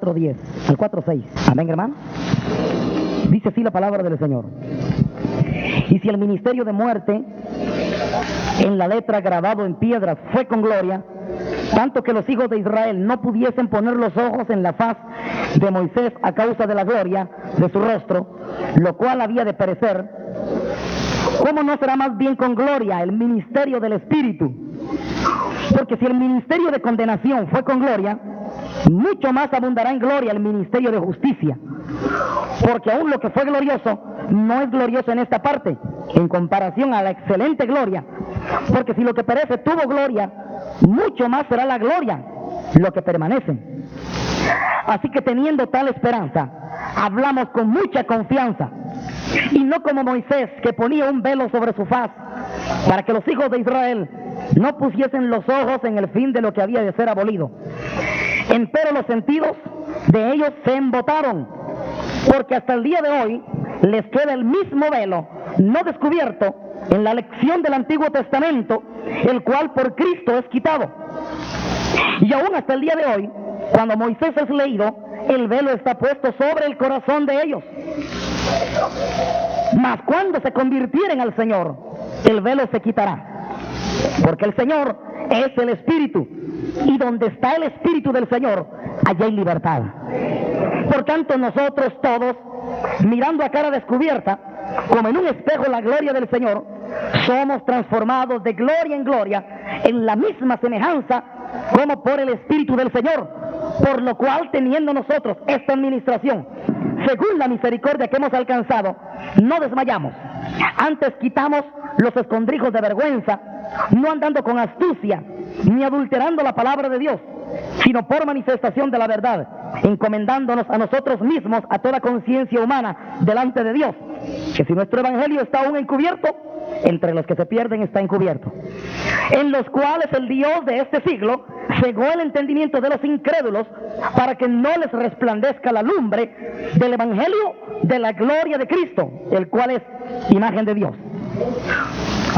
4:10 al 4:6. Amén, hermano. Dice así la palabra del Señor. Y si el ministerio de muerte en la letra grabado en piedras fue con gloria, tanto que los hijos de Israel no pudiesen poner los ojos en la faz de Moisés a causa de la gloria de su rostro, lo cual había de perecer, ¿cómo no será más bien con gloria el ministerio del Espíritu? Porque si el ministerio de condenación fue con gloria, mucho más abundará en gloria el ministerio de justicia. Porque aún lo que fue glorioso no es glorioso en esta parte, en comparación a la excelente gloria. Porque si lo que perece tuvo gloria, mucho más será la gloria lo que permanece. Así que teniendo tal esperanza, hablamos con mucha confianza, y no como Moisés, que ponía un velo sobre su faz, para que los hijos de Israel no pusiesen los ojos en el fin de lo que había de ser abolido. Empero los sentidos de ellos se embotaron, porque hasta el día de hoy les queda el mismo velo, no descubierto, en la lección del Antiguo Testamento, el cual por Cristo es quitado. Y aún hasta el día de hoy, cuando Moisés es leído, el velo está puesto sobre el corazón de ellos. Mas cuando se convirtieren al Señor, el velo se quitará. Porque el Señor es el Espíritu, y donde está el Espíritu del Señor, allá hay libertad. Por tanto, nosotros todos, mirando a cara descubierta, como en un espejo la gloria del Señor, somos transformados de gloria en gloria, en la misma semejanza como por el Espíritu del Señor. Por lo cual, teniendo nosotros esta administración, según la misericordia que hemos alcanzado, no desmayamos. Antes quitamos los escondrijos de vergüenza, no andando con astucia, ni adulterando la palabra de Dios, sino por manifestación de la verdad, encomendándonos a nosotros mismos a toda conciencia humana delante de Dios, que si nuestro evangelio está aún encubierto, entre los que se pierden está encubierto, en los cuales el Dios de este siglo cegó el entendimiento de los incrédulos, para que no les resplandezca la lumbre del evangelio de la gloria de Cristo, el cual es imagen de Dios.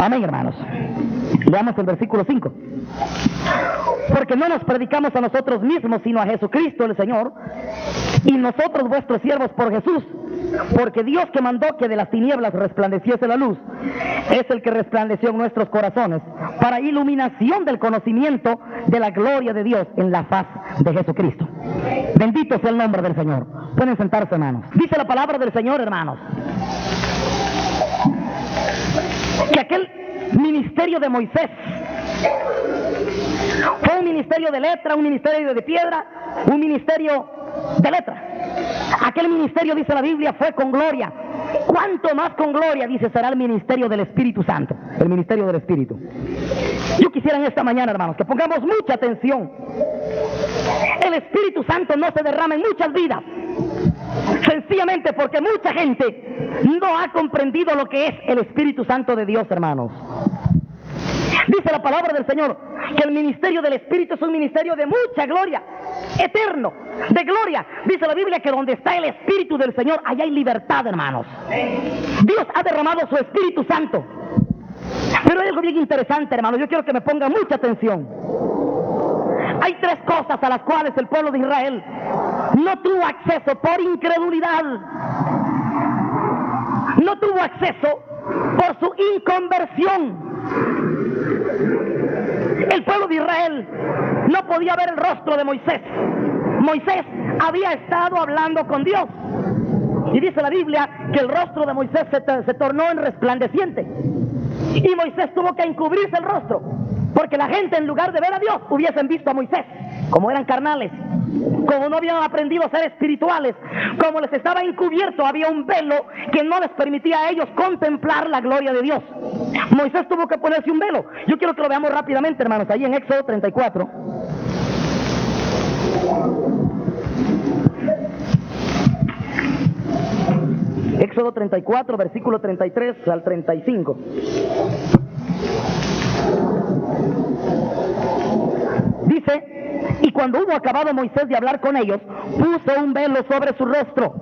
Amén, hermanos. Leamos el versículo 5. Porque no nos predicamos a nosotros mismos, sino a Jesucristo el Señor, y nosotros vuestros siervos por Jesús. Porque Dios, que mandó que de las tinieblas resplandeciese la luz, es el que resplandeció en nuestros corazones para iluminación del conocimiento de la gloria de Dios en la faz de Jesucristo. Bendito sea el nombre del Señor. Pueden sentarse, hermanos. Dice la palabra del Señor, hermanos, que aquel ministerio de Moisés fue un ministerio de letra, un ministerio de piedra, un ministerio de letra. Aquel ministerio, dice la Biblia, fue con gloria. ¿Cuánto más con gloria, dice, será el ministerio del Espíritu Santo? El ministerio del Espíritu. Yo quisiera en esta mañana, hermanos, que pongamos mucha atención. El Espíritu Santo no se derrama en muchas vidas, sencillamente porque mucha gente no ha comprendido lo que es el Espíritu Santo de Dios, hermanos. Dice la palabra del Señor que el ministerio del Espíritu es un ministerio de mucha gloria, eterno, de gloria. Dice la Biblia que donde está el Espíritu del Señor, allá hay libertad, hermanos. Dios ha derramado su Espíritu Santo. Pero hay algo bien interesante, hermanos. Yo quiero que me pongan mucha atención. Hay tres cosas a las cuales el pueblo de Israel no tuvo acceso por incredulidad. No tuvo acceso por su inconversión. El pueblo de Israel no podía ver el rostro de Moisés. Moisés había estado hablando con Dios, y dice la Biblia que el rostro de Moisés se tornó en resplandeciente, y Moisés tuvo que encubrirse el rostro, porque la gente, en lugar de ver a Dios, hubiesen visto a Moisés. Como eran carnales, como no habían aprendido a ser espirituales, como les estaba encubierto, había un velo que no les permitía a ellos contemplar la gloria de Dios. Moisés tuvo que ponerse un velo. Yo quiero que lo veamos rápidamente, hermanos, ahí en Éxodo 34. Éxodo 34, versículo 33 al 35. Dice: y cuando hubo acabado Moisés de hablar con ellos, puso un velo sobre su rostro.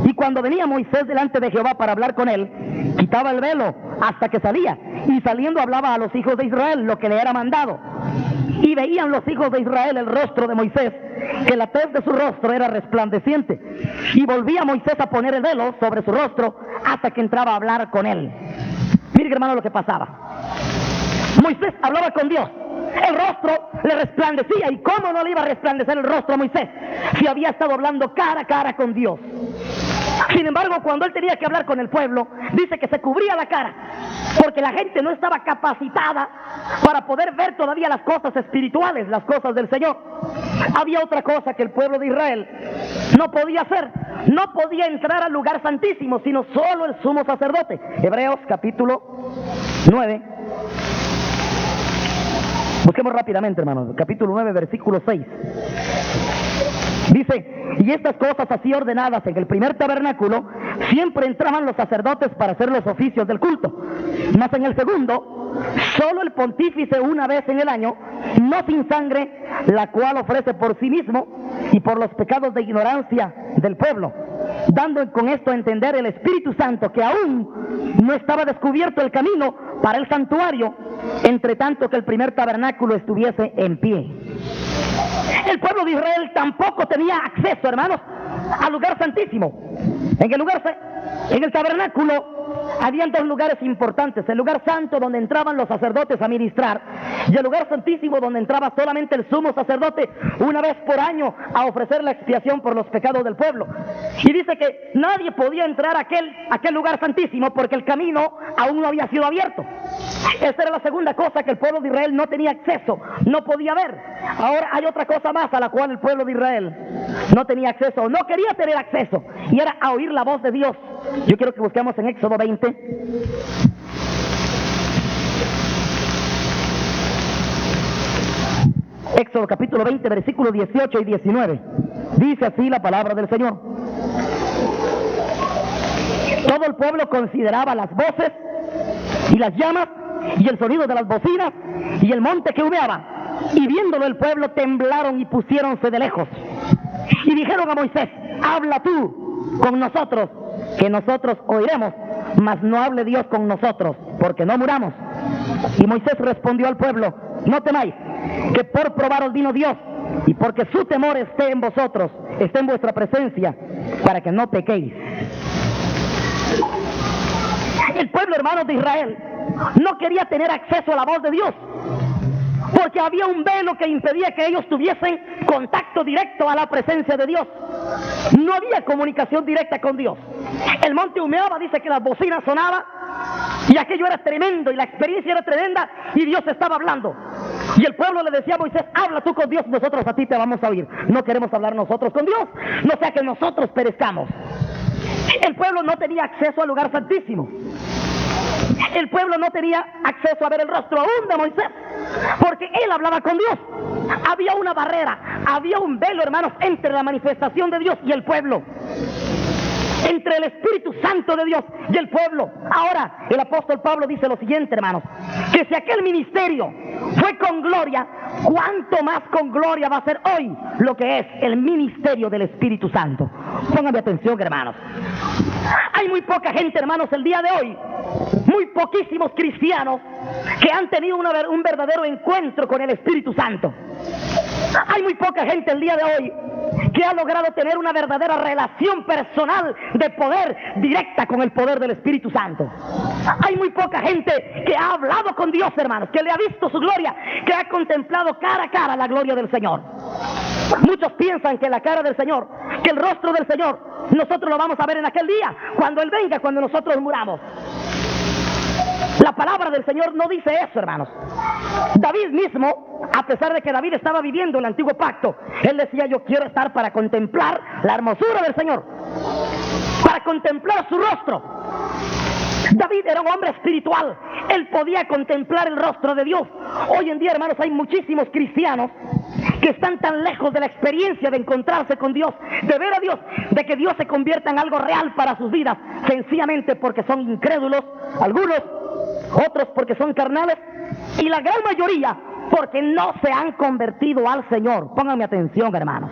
Y cuando venía Moisés delante de Jehová para hablar con él, quitaba el velo hasta que salía, y saliendo hablaba a los hijos de Israel lo que le era mandado. Y veían los hijos de Israel el rostro de Moisés, que la tez de su rostro era resplandeciente. Y volvía Moisés a poner el velo sobre su rostro hasta que entraba a hablar con él. Miren, hermano, lo que pasaba. Moisés hablaba con Dios. El rostro le resplandecía. ¿Y cómo no le iba a resplandecer el rostro a Moisés si había estado hablando cara a cara con Dios? Sin embargo, cuando él tenía que hablar con el pueblo, dice que se cubría la cara, porque la gente no estaba capacitada para poder ver todavía las cosas espirituales, las cosas del Señor. Había otra cosa que el pueblo de Israel no podía hacer. No podía entrar al lugar santísimo, sino solo el sumo sacerdote. Hebreos capítulo 9. Busquemos rápidamente, hermanos. Capítulo 9, versículo 6. Dice: y estas cosas así ordenadas en el primer tabernáculo, siempre entraban los sacerdotes para hacer los oficios del culto. Mas en el segundo, solo el pontífice una vez en el año, no sin sangre, la cual ofrece por sí mismo y por los pecados de ignorancia del pueblo, dando con esto a entender el Espíritu Santo que aún no estaba descubierto el camino para el santuario, entre tanto que el primer tabernáculo estuviese en pie. El pueblo de Israel tampoco tenía acceso, hermanos, al lugar santísimo. En el tabernáculo habían dos lugares importantes: el lugar santo, donde entraban los sacerdotes a ministrar, y el lugar santísimo, donde entraba solamente el sumo sacerdote una vez por año a ofrecer la expiación por los pecados del pueblo. Y dice que nadie podía entrar a aquel lugar santísimo porque el camino aún no había sido abierto. Esa era la segunda cosa que el pueblo de Israel no tenía acceso, no podía ver. Ahora hay otra cosa más a la cual el pueblo de Israel no tenía acceso, no quería tener acceso, y era a oír la voz de Dios. Yo quiero que busquemos en Éxodo 20. Éxodo capítulo 20, versículos 18 y 19. Dice así la palabra del Señor: todo el pueblo consideraba las voces y las llamas y el sonido de las bocinas y el monte que humeaba, y viéndolo el pueblo temblaron y pusiéronse de lejos. Y dijeron a Moisés: habla tú con nosotros, que nosotros oiremos, mas no hable Dios con nosotros, porque no muramos. Y Moisés respondió al pueblo: no temáis, que por probaros vino Dios, y porque su temor esté en vosotros, esté en vuestra presencia, para que no pequéis. El pueblo, hermanos de Israel, no quería tener acceso a la voz de Dios, porque había un velo que impedía que ellos tuviesen contacto directo a la presencia de Dios. No había comunicación directa con Dios. El monte humeaba, dice que las bocinas sonaban, y aquello era tremendo, y la experiencia era tremenda, y Dios estaba hablando. Y el pueblo le decía a Moisés: habla tú con Dios, nosotros a ti te vamos a oír. No queremos hablar nosotros con Dios, no sea que nosotros perezcamos. El pueblo no tenía acceso al lugar santísimo. El pueblo no tenía acceso a ver el rostro aún de Moisés, porque él hablaba con Dios. Había una barrera, había un velo, hermanos, entre la manifestación de Dios y el pueblo, entre el Espíritu Santo de Dios y el pueblo. Ahora, el apóstol Pablo dice lo siguiente, hermanos: que si aquel ministerio fue con gloria, ¿cuánto más con gloria va a ser hoy lo que es el ministerio del Espíritu Santo? Pónganme atención, hermanos. Hay muy poca gente, hermanos, el día de hoy, muy poquísimos cristianos que han tenido un verdadero encuentro con el Espíritu Santo. Hay muy poca gente el día de hoy que ha logrado tener una verdadera relación personal de poder directa con el poder del Espíritu Santo. Hay muy poca gente que ha hablado con Dios, hermanos, que le ha visto su gloria, que ha contemplado cara a cara la gloria del Señor. Muchos piensan que la cara del Señor, que el rostro del Señor, nosotros lo vamos a ver en aquel día, cuando Él venga, cuando nosotros muramos. La palabra del Señor no dice eso, hermanos. David mismo, a pesar de que David estaba viviendo el antiguo pacto, él decía: yo quiero estar para contemplar la hermosura del Señor, para contemplar su rostro. David era un hombre espiritual, él podía contemplar el rostro de Dios. Hoy en día, hermanos, hay muchísimos cristianos que están tan lejos de la experiencia de encontrarse con Dios, de ver a Dios, de que Dios se convierta en algo real para sus vidas, sencillamente porque son incrédulos, algunos, otros porque son carnales, y la gran mayoría porque no se han convertido al Señor. Pónganme atención, hermanos.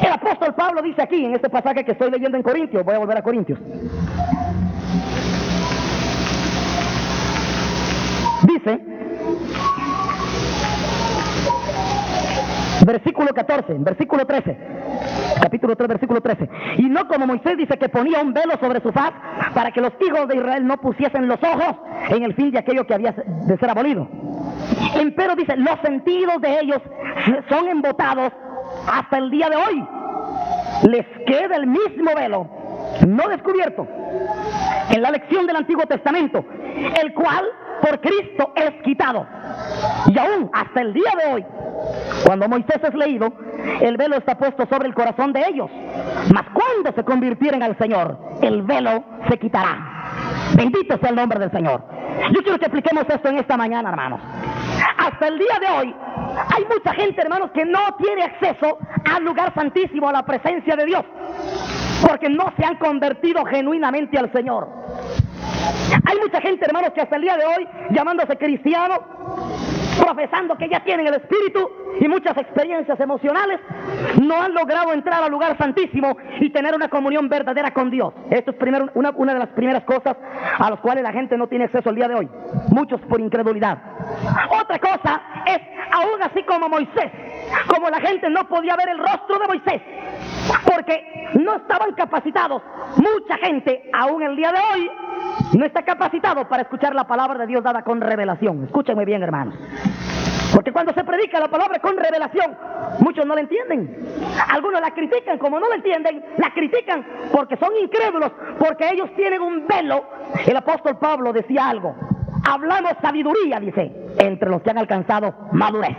El apóstol Pablo dice aquí, en este pasaje que estoy leyendo en Corintios, voy a volver a Corintios, dice: versículo 14, versículo 13, capítulo 3, versículo 13. Y no como Moisés dice que ponía un velo sobre su faz para que los hijos de Israel no pusiesen los ojos en el fin de aquello que había de ser abolido. Empero dice, los sentidos de ellos son embotados hasta el día de hoy. Les queda el mismo velo, no descubierto, en la lección del Antiguo Testamento, el cual por Cristo es quitado. Y aún hasta el día de hoy, cuando Moisés es leído, el velo está puesto sobre el corazón de ellos. Mas cuando se convirtieren al Señor, el velo se quitará. Bendito sea el nombre del Señor. Yo quiero que expliquemos esto en esta mañana, hermanos. Hasta el día de hoy, hay mucha gente, hermanos, que no tiene acceso al lugar santísimo, a la presencia de Dios, porque no se han convertido genuinamente al Señor. Hay mucha gente, hermanos, que hasta el día de hoy, llamándose cristianos, profesando que ya tienen el Espíritu y muchas experiencias emocionales, no han logrado entrar al lugar santísimo y tener una comunión verdadera con Dios. Esto es una de las primeras cosas a las cuales la gente no tiene acceso el día de hoy, muchos por incredulidad. Otra cosa es, aún así como Moisés, como la gente no podía ver el rostro de Moisés porque no estaban capacitados, mucha gente aún el día de hoy no está capacitado para escuchar la palabra de Dios dada con revelación. Escúchenme bien, hermanos, porque cuando se predica la palabra con revelación, muchos no la entienden. Algunos la critican, como no la entienden, la critican porque son incrédulos, porque ellos tienen un velo. El apóstol Pablo decía algo: hablamos sabiduría, dice, entre los que han alcanzado madurez.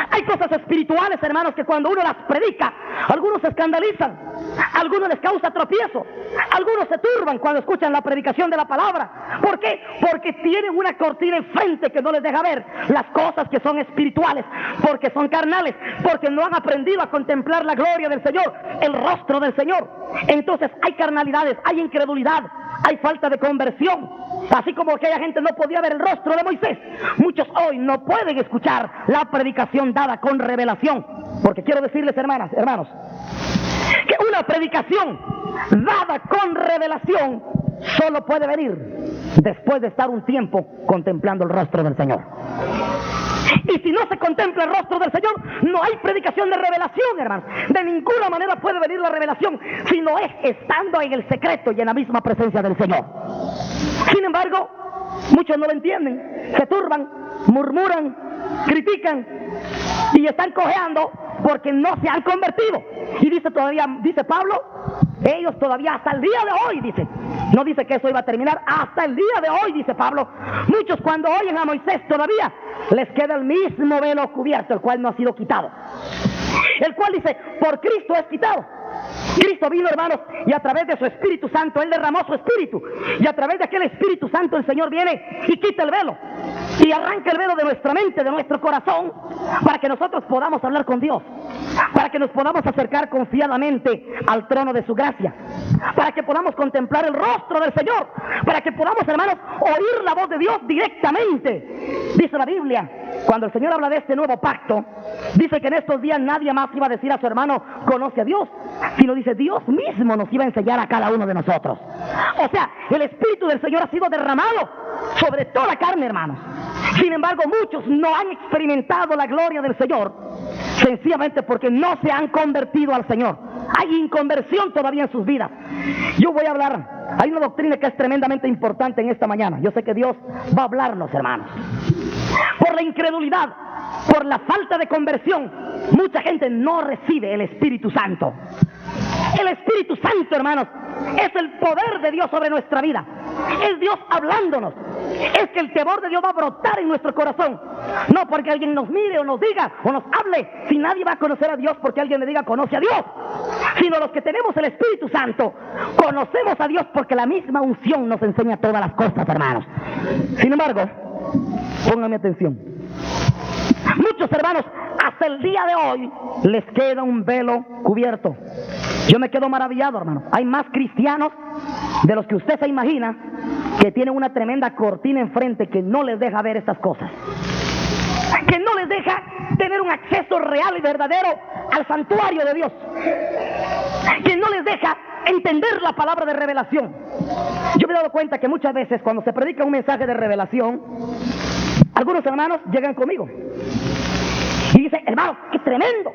Hay cosas espirituales, hermanos, que cuando uno las predica, algunos se escandalizan, algunos les causa tropiezo, algunos se turban cuando escuchan la predicación de la palabra. ¿Por qué? Porque tienen una cortina enfrente que no les deja ver las cosas que son espirituales, porque son carnales, porque no han aprendido a contemplar la gloria del Señor, el rostro del Señor. Entonces hay carnalidades, hay incredulidad, hay falta de conversión. Así como aquella gente no podía ver el rostro de Moisés, muchos hoy no pueden escuchar la predicación dada con revelación. Porque quiero decirles, hermanos, que una predicación dada con revelación solo puede venir después de estar un tiempo contemplando el rostro del Señor. Y si no se contempla el rostro del Señor, no hay predicación de revelación, hermanos. De ninguna manera puede venir la revelación si no es estando en el secreto y en la misma presencia del Señor. Sin embargo, muchos no lo entienden, se turban, murmuran, critican y están cojeando porque no se han convertido. Y dice Pablo, ellos todavía hasta el día de hoy, dice, no dice que eso iba a terminar, hasta el día de hoy, dice Pablo, muchos cuando oyen a Moisés todavía les queda el mismo velo cubierto, el cual no ha sido quitado, el cual dice, por Cristo es quitado. Cristo vino, hermanos, y a través de su Espíritu Santo, Él derramó su Espíritu, y a través de aquel Espíritu Santo el Señor viene y quita el velo, y arranca el velo de nuestra mente, de nuestro corazón, para que nosotros podamos hablar con Dios, para que nos podamos acercar confiadamente al trono de su gracia, para que podamos contemplar el rostro del Señor, para que podamos, hermanos, oír la voz de Dios directamente. Dice la Biblia, cuando el Señor habla de este nuevo pacto, dice que en estos días nadie más iba a decir a su hermano, conoce a Dios, sino dice, Dios mismo nos iba a enseñar a cada uno de nosotros. O sea, el Espíritu del Señor ha sido derramado sobre toda carne, hermanos. Sin embargo, muchos no han experimentado la gloria del Señor, sencillamente porque no se han convertido al Señor. Hay inconversión todavía en sus vidas. Yo voy a hablar, hay una doctrina que es tremendamente importante en esta mañana. Yo sé que Dios va a hablarnos, hermanos. Por la incredulidad, por la falta de conversión, mucha gente no recibe el Espíritu Santo. El Espíritu Santo, hermanos, es el poder de Dios sobre nuestra vida. Es Dios hablándonos. Es que el temor de Dios va a brotar en nuestro corazón. No porque alguien nos mire o nos diga o nos hable. Si nadie va a conocer a Dios porque alguien le diga conoce a Dios. Sino los que tenemos el Espíritu Santo, conocemos a Dios porque la misma unción nos enseña todas las cosas, hermanos. Sin embargo, pónganme atención. Muchos hermanos, hasta el día de hoy, les queda un velo cubierto. Yo me quedo maravillado, hermano. Hay más cristianos de los que usted se imagina que tienen una tremenda cortina enfrente que no les deja ver estas cosas, que no les deja tener un acceso real y verdadero al santuario de Dios, que no les deja entender la palabra de revelación. Yo me he dado cuenta que muchas veces cuando se predica un mensaje de revelación, algunos hermanos llegan conmigo Y dice, hermano, qué tremendo.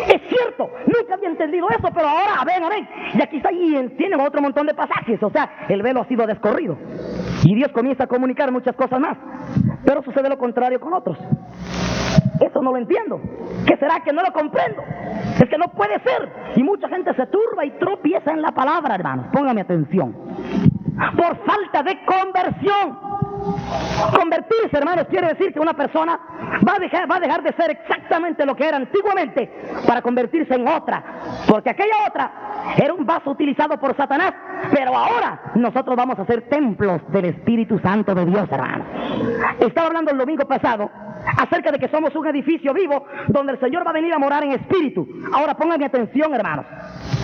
Es cierto, nunca había entendido eso, pero ahora, amén. Y aquí está, y tienen otro montón de pasajes. O sea, el velo ha sido descorrido. Y Dios comienza a comunicar muchas cosas más. Pero sucede lo contrario con otros. Eso no lo entiendo. ¿Qué será que no lo comprendo? Es que no puede ser. Y mucha gente se turba y tropieza en la palabra, hermanos. Póngame atención. Por falta de conversión. Convertirse, hermanos, quiere decir que una persona va a dejar de ser exactamente lo que era antiguamente para convertirse en otra. Porque aquella otra era un vaso utilizado por Satanás, pero ahora nosotros vamos a ser templos del Espíritu Santo de Dios, hermanos. Estaba hablando el domingo pasado acerca de que somos un edificio vivo donde el Señor va a venir a morar en espíritu. Ahora pónganme atención, hermanos.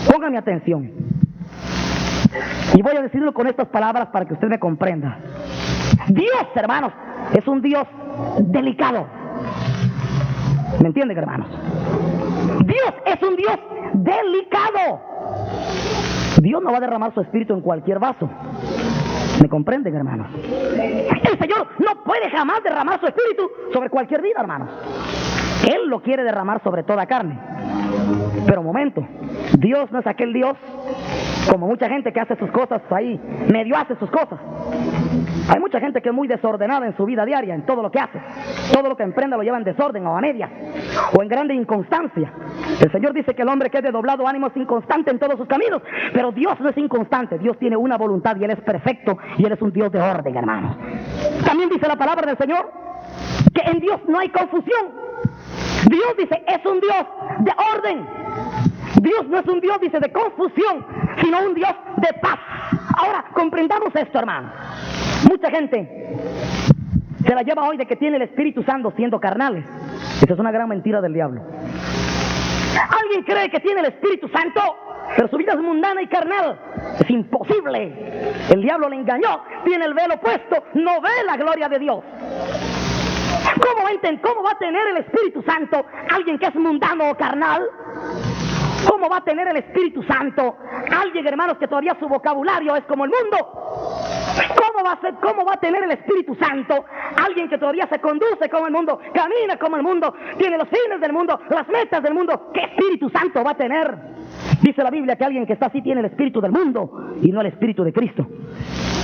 Pónganme atención. Y voy a decirlo con estas palabras para que usted me comprenda. Dios, hermanos, es un Dios delicado. ¿Me entienden, hermanos? Dios es un Dios delicado. Dios no va a derramar su espíritu en cualquier vaso. ¿Me comprenden, hermanos? El Señor no puede jamás derramar su espíritu sobre cualquier vida, hermanos. Él lo quiere derramar sobre toda carne. Pero momento, Dios no es aquel Dios como mucha gente que hace sus cosas ahí, medio hace sus cosas. Hay mucha gente que es muy desordenada en su vida diaria, en todo lo que hace. Todo lo que emprende lo lleva en desorden o a medias, o en grande inconstancia. El Señor dice que el hombre que es de doblado ánimo es inconstante en todos sus caminos, pero Dios no es inconstante. Dios tiene una voluntad y Él es perfecto y Él es un Dios de orden, hermanos. También dice la palabra del Señor que en Dios no hay confusión. Dios dice, es un Dios de orden. Dios no es un Dios, dice, de confusión, sino un Dios de paz. Ahora, comprendamos esto, hermano. Mucha gente se la lleva hoy de que tiene el Espíritu Santo siendo carnales. Esa es una gran mentira del diablo. Alguien cree que tiene el Espíritu Santo, pero su vida es mundana y carnal. Es imposible. El diablo le engañó, tiene el velo puesto, no ve la gloria de Dios. ¿Cómo va a tener el Espíritu Santo alguien que es mundano o carnal? ¿Cómo va a tener el Espíritu Santo alguien, hermanos, que todavía su vocabulario es como el mundo? ¿Cómo va a tener el Espíritu Santo alguien que todavía se conduce como el mundo, camina como el mundo, tiene los fines del mundo, las metas del mundo? ¿Qué Espíritu Santo va a tener? Dice la Biblia que alguien que está así tiene el Espíritu del mundo y no el Espíritu de Cristo.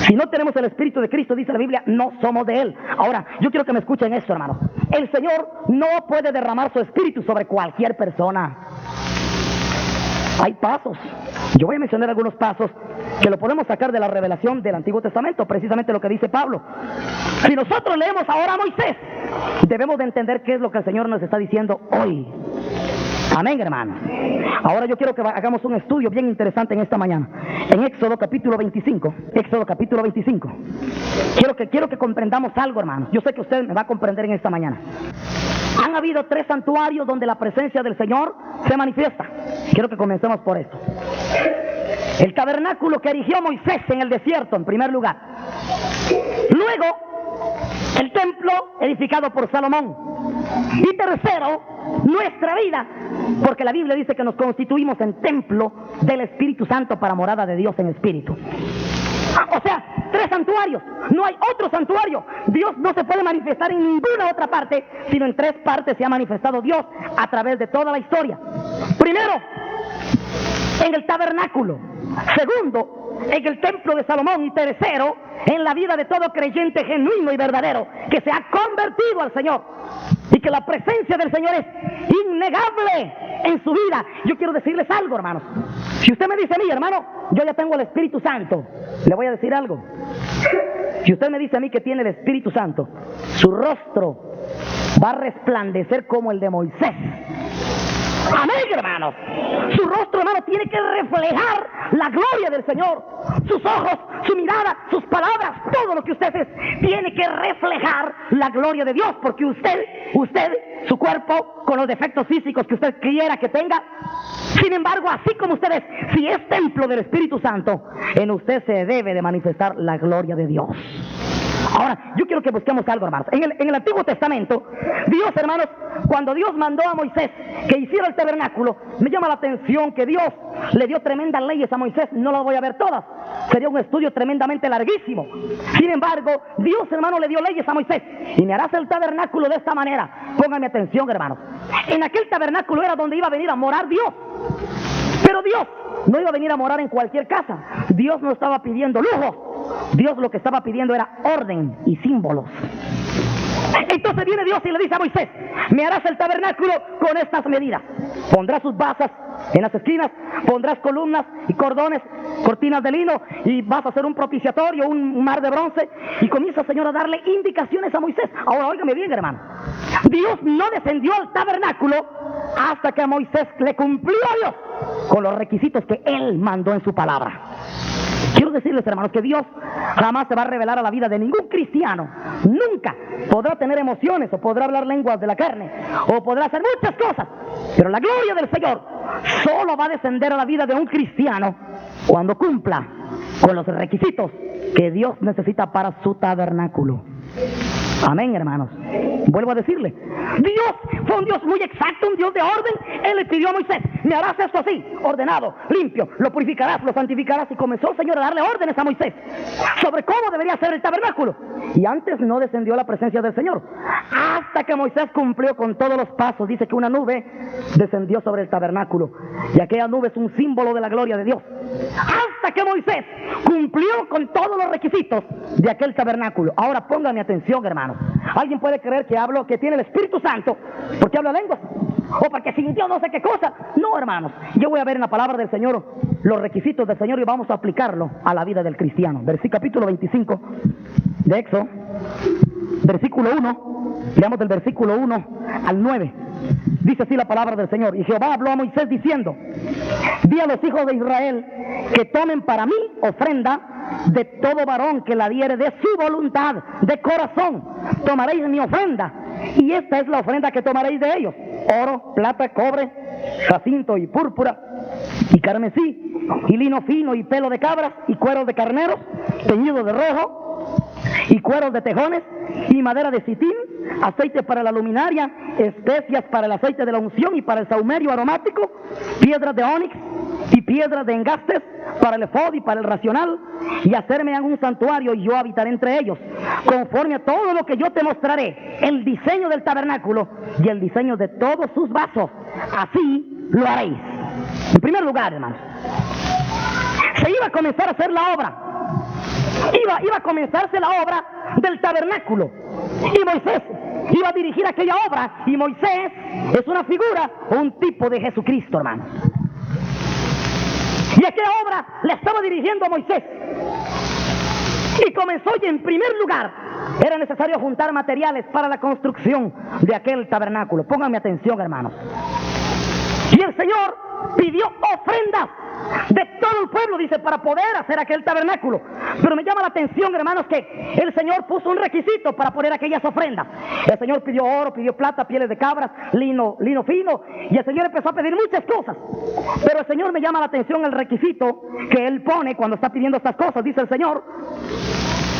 Si no tenemos el Espíritu de Cristo, dice la Biblia, no somos de Él. Ahora, yo quiero que me escuchen esto, hermanos. El Señor no puede derramar su Espíritu sobre cualquier persona. Hay pasos. Yo voy a mencionar algunos pasos que lo podemos sacar de la revelación del Antiguo Testamento, precisamente lo que dice Pablo. Si nosotros leemos ahora a Moisés, debemos de entender qué es lo que el Señor nos está diciendo hoy. Amén, hermano. Ahora yo quiero que hagamos un estudio bien interesante en esta mañana. En Éxodo capítulo 25. Éxodo capítulo 25. Quiero que comprendamos algo, hermanos. Yo sé que usted me va a comprender en esta mañana. Han habido 3 santuarios donde la presencia del Señor se manifiesta. Quiero que comencemos por esto. El tabernáculo que erigió Moisés en el desierto, en primer lugar. Luego, el templo edificado por Salomón. Y tercero, nuestra vida, porque la Biblia dice que nos constituimos en templo del Espíritu Santo para morada de Dios en espíritu. O sea, 3 santuarios, no hay otro santuario. Dios no se puede manifestar en ninguna otra parte, sino en 3 partes se ha manifestado Dios a través de toda la historia. Primero, en el tabernáculo. Segundo, en el templo de Salomón. Y tercero, en la vida de todo creyente genuino y verdadero que se ha convertido al Señor y que la presencia del Señor es innegable en su vida. Yo quiero decirles algo, hermanos. Si usted me dice a mí, hermano, yo ya tengo el Espíritu Santo, le voy a decir algo. Si usted me dice a mí que tiene el Espíritu Santo, su rostro va a resplandecer como el de Moisés. Amén, hermanos. Su rostro, hermano, tiene que reflejar la gloria del Señor. Sus ojos, su mirada, sus palabras, todo lo que usted es, tiene que reflejar la gloria de Dios. Porque usted, su cuerpo, con los defectos físicos que usted quiera que tenga, sin embargo, así como usted es, si es templo del Espíritu Santo, en usted se debe de manifestar la gloria de Dios. Ahora, yo quiero que busquemos algo, hermanos. En el Antiguo Testamento, Dios, hermanos, cuando Dios mandó a Moisés que hiciera el tabernáculo, me llama la atención que Dios le dio tremendas leyes a Moisés. No las voy a ver todas, sería un estudio tremendamente larguísimo. Sin embargo, Dios, hermano, le dio leyes a Moisés: y me harás el tabernáculo de esta manera. Pónganme atención, hermanos. En aquel tabernáculo era donde iba a venir a morar Dios. Pero Dios no iba a venir a morar en cualquier casa. Dios no estaba pidiendo lujo. Dios lo que estaba pidiendo era orden y símbolos. Entonces viene Dios y le dice a Moisés: me harás el tabernáculo con estas medidas. Pondrás sus basas en las esquinas, pondrás columnas y cordones, cortinas de lino, y vas a hacer un propiciatorio, un mar de bronce. Y comienza el Señor a darle indicaciones a Moisés. Ahora óigame bien, hermano. Dios no descendió al tabernáculo hasta que a Moisés le cumplió a Dios con los requisitos que Él mandó en su palabra. Quiero decirles, hermanos, que Dios jamás se va a revelar a la vida de ningún cristiano. Nunca podrá tener emociones, o podrá hablar lenguas de la carne, o podrá hacer muchas cosas, pero la gloria del Señor solo va a descender a la vida de un cristiano cuando cumpla con los requisitos que Dios necesita para su tabernáculo. Amén, hermanos. Vuelvo a decirle, Dios fue un Dios muy exacto, un Dios de orden. Él le pidió a Moisés: me harás esto así, ordenado, limpio, lo purificarás, lo santificarás. Y comenzó el Señor a darle órdenes a Moisés sobre cómo debería ser el tabernáculo. Y antes no descendió la presencia del Señor hasta que Moisés cumplió con todos los pasos. Dice que una nube descendió sobre el tabernáculo, y aquella nube es un símbolo de la gloria de Dios. Hasta que Moisés cumplió con todos los requisitos de aquel tabernáculo. Ahora póngame atención, hermanos. Alguien puede creer que hablo, que tiene el Espíritu Santo porque habla lenguas, o porque sintió no sé qué cosa. No, hermanos, yo voy a ver en la palabra del Señor los requisitos del Señor y vamos a aplicarlo a la vida del cristiano. Capítulo 25 de Éxodo, versículo 1. Leamos del versículo 1 al 9. Dice así la palabra del Señor: y Jehová habló a Moisés diciendo: di a los hijos de Israel que tomen para mí ofrenda de todo varón que la diere de su voluntad, de corazón. Tomaréis mi ofrenda, y esta es la ofrenda que tomaréis de ellos: oro, plata, cobre, jacinto y púrpura, y carmesí, y lino fino, y pelo de cabras, y cueros de carneros, teñido de rojo, y cueros de tejones, y madera de sitín, aceite para la luminaria, especias para el aceite de la unción y para el sahumerio aromático, piedras de ónix y piedras de engastes para el efod y para el racional, y hacerme en un santuario, y yo habitaré entre ellos, conforme a todo lo que yo te mostraré, el diseño del tabernáculo y el diseño de todos sus vasos. Así lo haréis. En primer lugar, hermanos, se iba a comenzar a hacer la obra. Iba a comenzarse la obra del tabernáculo, y Moisés iba a dirigir aquella obra. Y Moisés es una figura o un tipo de Jesucristo, hermanos. Y aquella obra la estaba dirigiendo a Moisés. Y comenzó, y en primer lugar era necesario juntar materiales para la construcción de aquel tabernáculo. Pónganme atención, hermanos. Y el Señor pidió ofrendas de todo el pueblo, dice, para poder hacer aquel tabernáculo. Pero me llama la atención, hermanos, que el Señor puso un requisito para poner aquellas ofrendas. El Señor pidió oro, pidió plata, pieles de cabras, lino fino, y el Señor empezó a pedir muchas cosas. Pero el Señor me llama la atención el requisito que Él pone cuando está pidiendo estas cosas. Dice el Señor: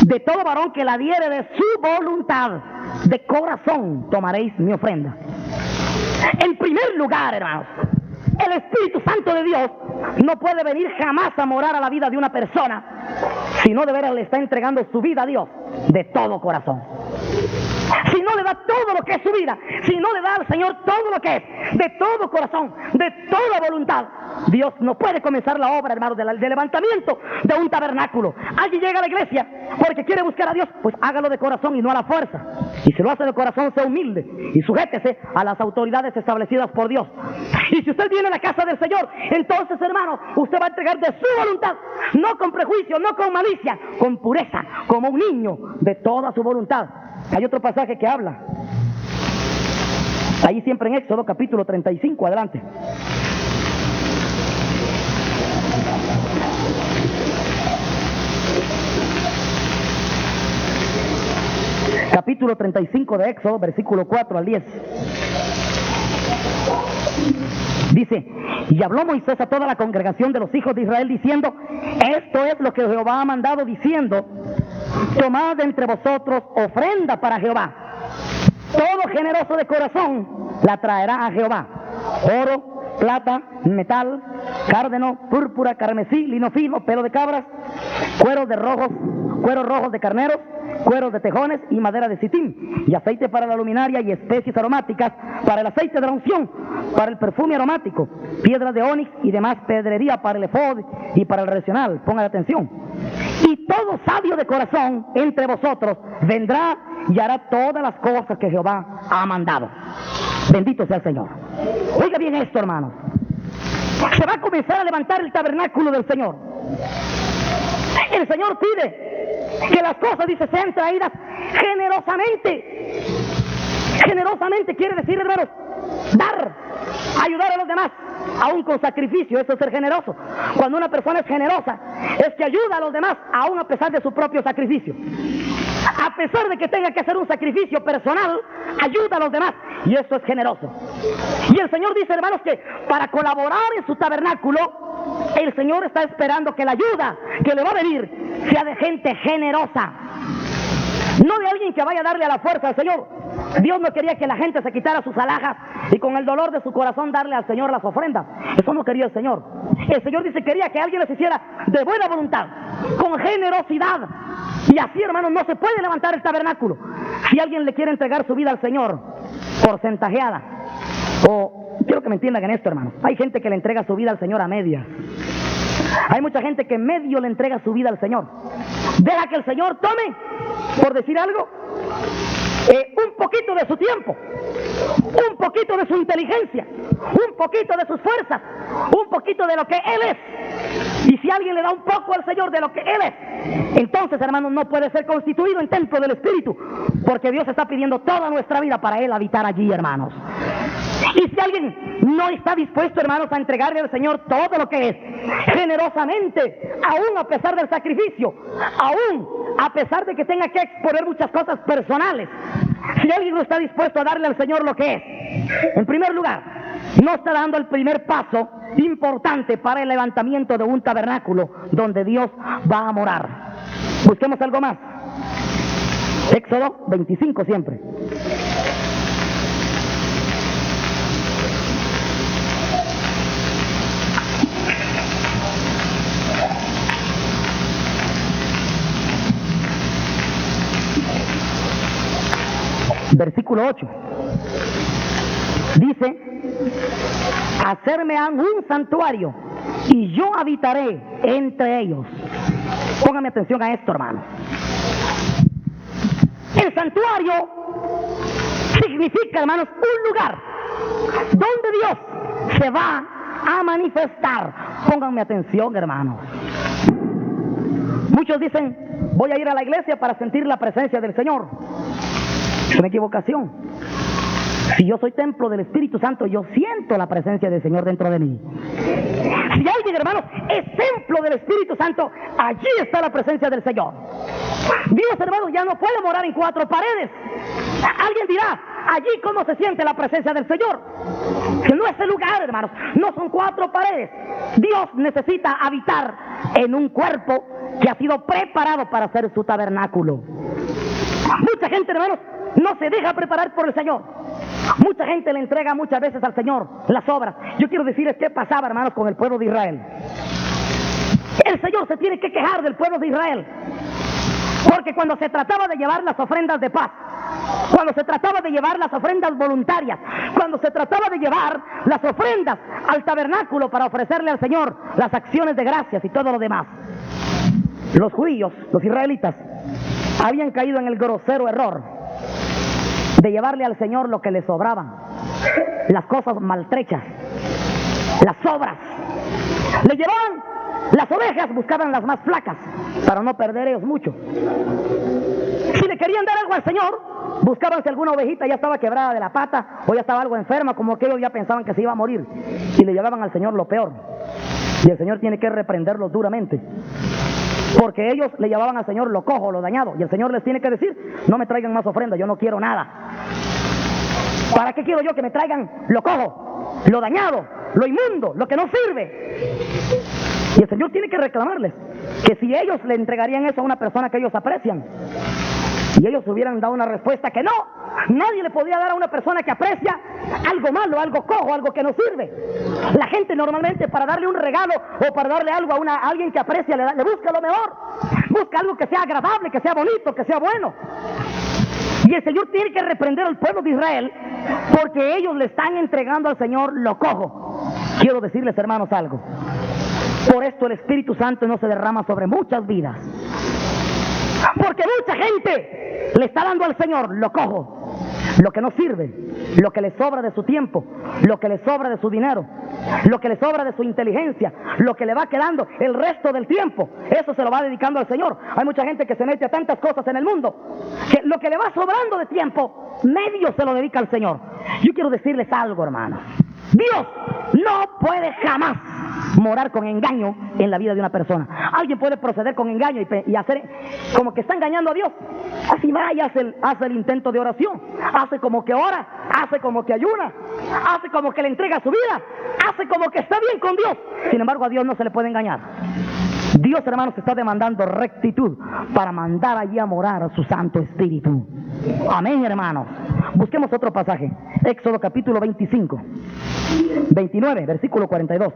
de todo varón que la diere de su voluntad, de corazón tomaréis mi ofrenda. En primer lugar, hermanos, el Espíritu Santo de Dios no puede venir jamás a morar a la vida de una persona si no de veras le está entregando su vida a Dios de todo corazón. Si no le da todo lo que es su vida, si no le da al Señor todo lo que es, de todo corazón, de toda voluntad, Dios no puede comenzar la obra, hermanos, del levantamiento de un tabernáculo. Alguien llega a la iglesia porque quiere buscar a Dios, pues hágalo de corazón y no a la fuerza. Y si lo hace de corazón, sea humilde y sujétese a las autoridades establecidas por Dios. Y si usted viene a la casa del Señor, entonces, hermano, usted va a entregar de su voluntad, no con prejuicio, no con malicia, con pureza, como un niño, de toda su voluntad. Hay otro pasaje que habla ahí siempre en Éxodo capítulo 35, adelante. Capítulo 35 de Éxodo, versículo 4 al 10. Dice: y habló Moisés a toda la congregación de los hijos de Israel diciendo: esto es lo que Jehová ha mandado, diciendo: tomad de entre vosotros ofrenda para Jehová. Todo generoso de corazón la traerá a Jehová: oro, plata, metal, cárdeno, púrpura, carmesí, lino fino, pelo de cabras, cueros rojos de carneros, cueros de tejones y madera de sitín, y aceite para la luminaria y especies aromáticas para el aceite de la unción, para el perfume aromático, piedras de onix y demás pedrería para el efod y para el racional. Pongan atención. Y todo sabio de corazón entre vosotros vendrá y hará todas las cosas que Jehová ha mandado. Bendito sea el Señor. Oiga bien esto, hermanos. Se va a comenzar a levantar el tabernáculo del Señor. El Señor pide que las cosas, dice, sean traídas generosamente. Generosamente quiere decir, hermanos, dar, ayudar a los demás, aún con sacrificio. Eso es ser generoso. Cuando una persona es generosa, es que ayuda a los demás, aún a pesar de su propio sacrificio. A pesar de que tenga que hacer un sacrificio personal, ayuda a los demás, y eso es generoso. Y el Señor dice, hermanos, que para colaborar en su tabernáculo, el Señor está esperando que la ayuda que le va a venir sea de gente generosa, no de alguien que vaya a darle a la fuerza al Señor. Dios no quería que la gente se quitara sus alhajas y con el dolor de su corazón darle al Señor las ofrendas. Eso no quería el Señor. El Señor dice, quería que alguien les hiciera de buena voluntad, con generosidad. Y así, hermanos, no se puede levantar el tabernáculo. Si alguien le quiere entregar su vida al Señor porcentajeada, o quiero que me entiendan en esto, hermanos, hay gente que le entrega su vida al Señor a medias. Hay mucha gente que medio le entrega su vida al Señor. Deja que el Señor tome, por decir algo, un poquito de su tiempo, un poquito de su inteligencia, un poquito de sus fuerzas, un poquito de lo que Él es. Y si alguien le da un poco al Señor de lo que Él es, entonces, hermanos, no puede ser constituido en templo del Espíritu, porque Dios está pidiendo toda nuestra vida para Él habitar allí, hermanos. Y si alguien no está dispuesto, hermanos, a entregarle al Señor todo lo que es, generosamente, aún a pesar del sacrificio, aún a pesar de que tenga que exponer muchas cosas personales, si alguien no está dispuesto a darle al Señor lo que es, en primer lugar, no está dando el primer paso importante para el levantamiento de un tabernáculo donde Dios va a morar. Busquemos algo más. Éxodo 25 siempre. Versículo 8. Dice: hacerme han un santuario y yo habitaré entre ellos. Póngame atención a esto, hermano. El santuario significa, hermanos, un lugar donde Dios se va a manifestar. Pónganme atención, hermanos. Muchos dicen, voy a ir a la iglesia para sentir la presencia del Señor. Es una equivocación. Si yo soy templo del Espíritu Santo, yo siento la presencia del Señor dentro de mí. Si alguien, hermanos, es templo del Espíritu Santo, allí está la presencia del Señor. Dios, hermanos, ya no puede morar en cuatro paredes. Alguien dirá, allí cómo se siente la presencia del Señor. Que no es el lugar, hermanos, no son cuatro paredes. Dios necesita habitar en un cuerpo que ha sido preparado para hacer su tabernáculo. Mucha gente, hermanos, no se deja preparar por el Señor. Mucha gente le entrega muchas veces al Señor las obras. Yo quiero decirles qué pasaba, hermanos, con el pueblo de Israel. El Señor se tiene que quejar del pueblo de Israel, porque cuando se trataba de llevar las ofrendas de paz, cuando se trataba de llevar las ofrendas voluntarias, cuando se trataba de llevar las ofrendas al tabernáculo para ofrecerle al Señor las acciones de gracias y todo lo demás, los judíos, los israelitas, habían caído en el grosero error de llevarle al Señor lo que le sobraba, las cosas maltrechas, las sobras. Le llevaban las ovejas, buscaban las más flacas para no perder ellos mucho. Si le querían dar algo al Señor, buscaban si alguna ovejita ya estaba quebrada de la pata o ya estaba algo enferma, como que ellos ya pensaban que se iba a morir, y le llevaban al Señor lo peor. Y el Señor tiene que reprenderlos duramente, porque ellos le llevaban al Señor lo cojo, lo dañado, y el Señor les tiene que decir, no me traigan más ofrenda, yo no quiero nada. ¿Para qué quiero yo que me traigan lo cojo, lo dañado, lo inmundo, lo que no sirve? Y el Señor tiene que reclamarles que si ellos le entregarían eso a una persona que ellos aprecian, y ellos hubieran dado una respuesta que no, nadie le podía dar a una persona que aprecia algo malo, algo cojo, algo que no sirve. La gente normalmente para darle un regalo o para darle algo a alguien que aprecia le busca lo mejor, busca algo que sea agradable, que sea bonito, que sea bueno. Y el Señor tiene que reprender al pueblo de Israel porque ellos le están entregando al Señor lo cojo. Quiero decirles, hermanos, algo. Por esto el Espíritu Santo no se derrama sobre muchas vidas, porque mucha gente le está dando al Señor lo cojo, lo que no sirve, lo que le sobra de su tiempo, lo que le sobra de su dinero, lo que le sobra de su inteligencia, lo que le va quedando el resto del tiempo. Eso se lo va dedicando al Señor. Hay mucha gente que se mete a tantas cosas en el mundo que lo que le va sobrando de tiempo, medio se lo dedica al Señor. Yo quiero decirles algo, hermanos. Dios no puede jamás morar con engaño en la vida de una persona. Alguien puede proceder con engaño y hacer como que está engañando a Dios. Así va y hace el intento de oración, hace como que ora, hace como que ayuna, hace como que le entrega su vida, hace como que está bien con Dios. Sin embargo, a Dios no se le puede engañar. Dios, hermanos, está demandando rectitud para mandar allí a morar a su Santo Espíritu. Amén, hermanos. Busquemos otro pasaje. Éxodo capítulo 29, versículo 42.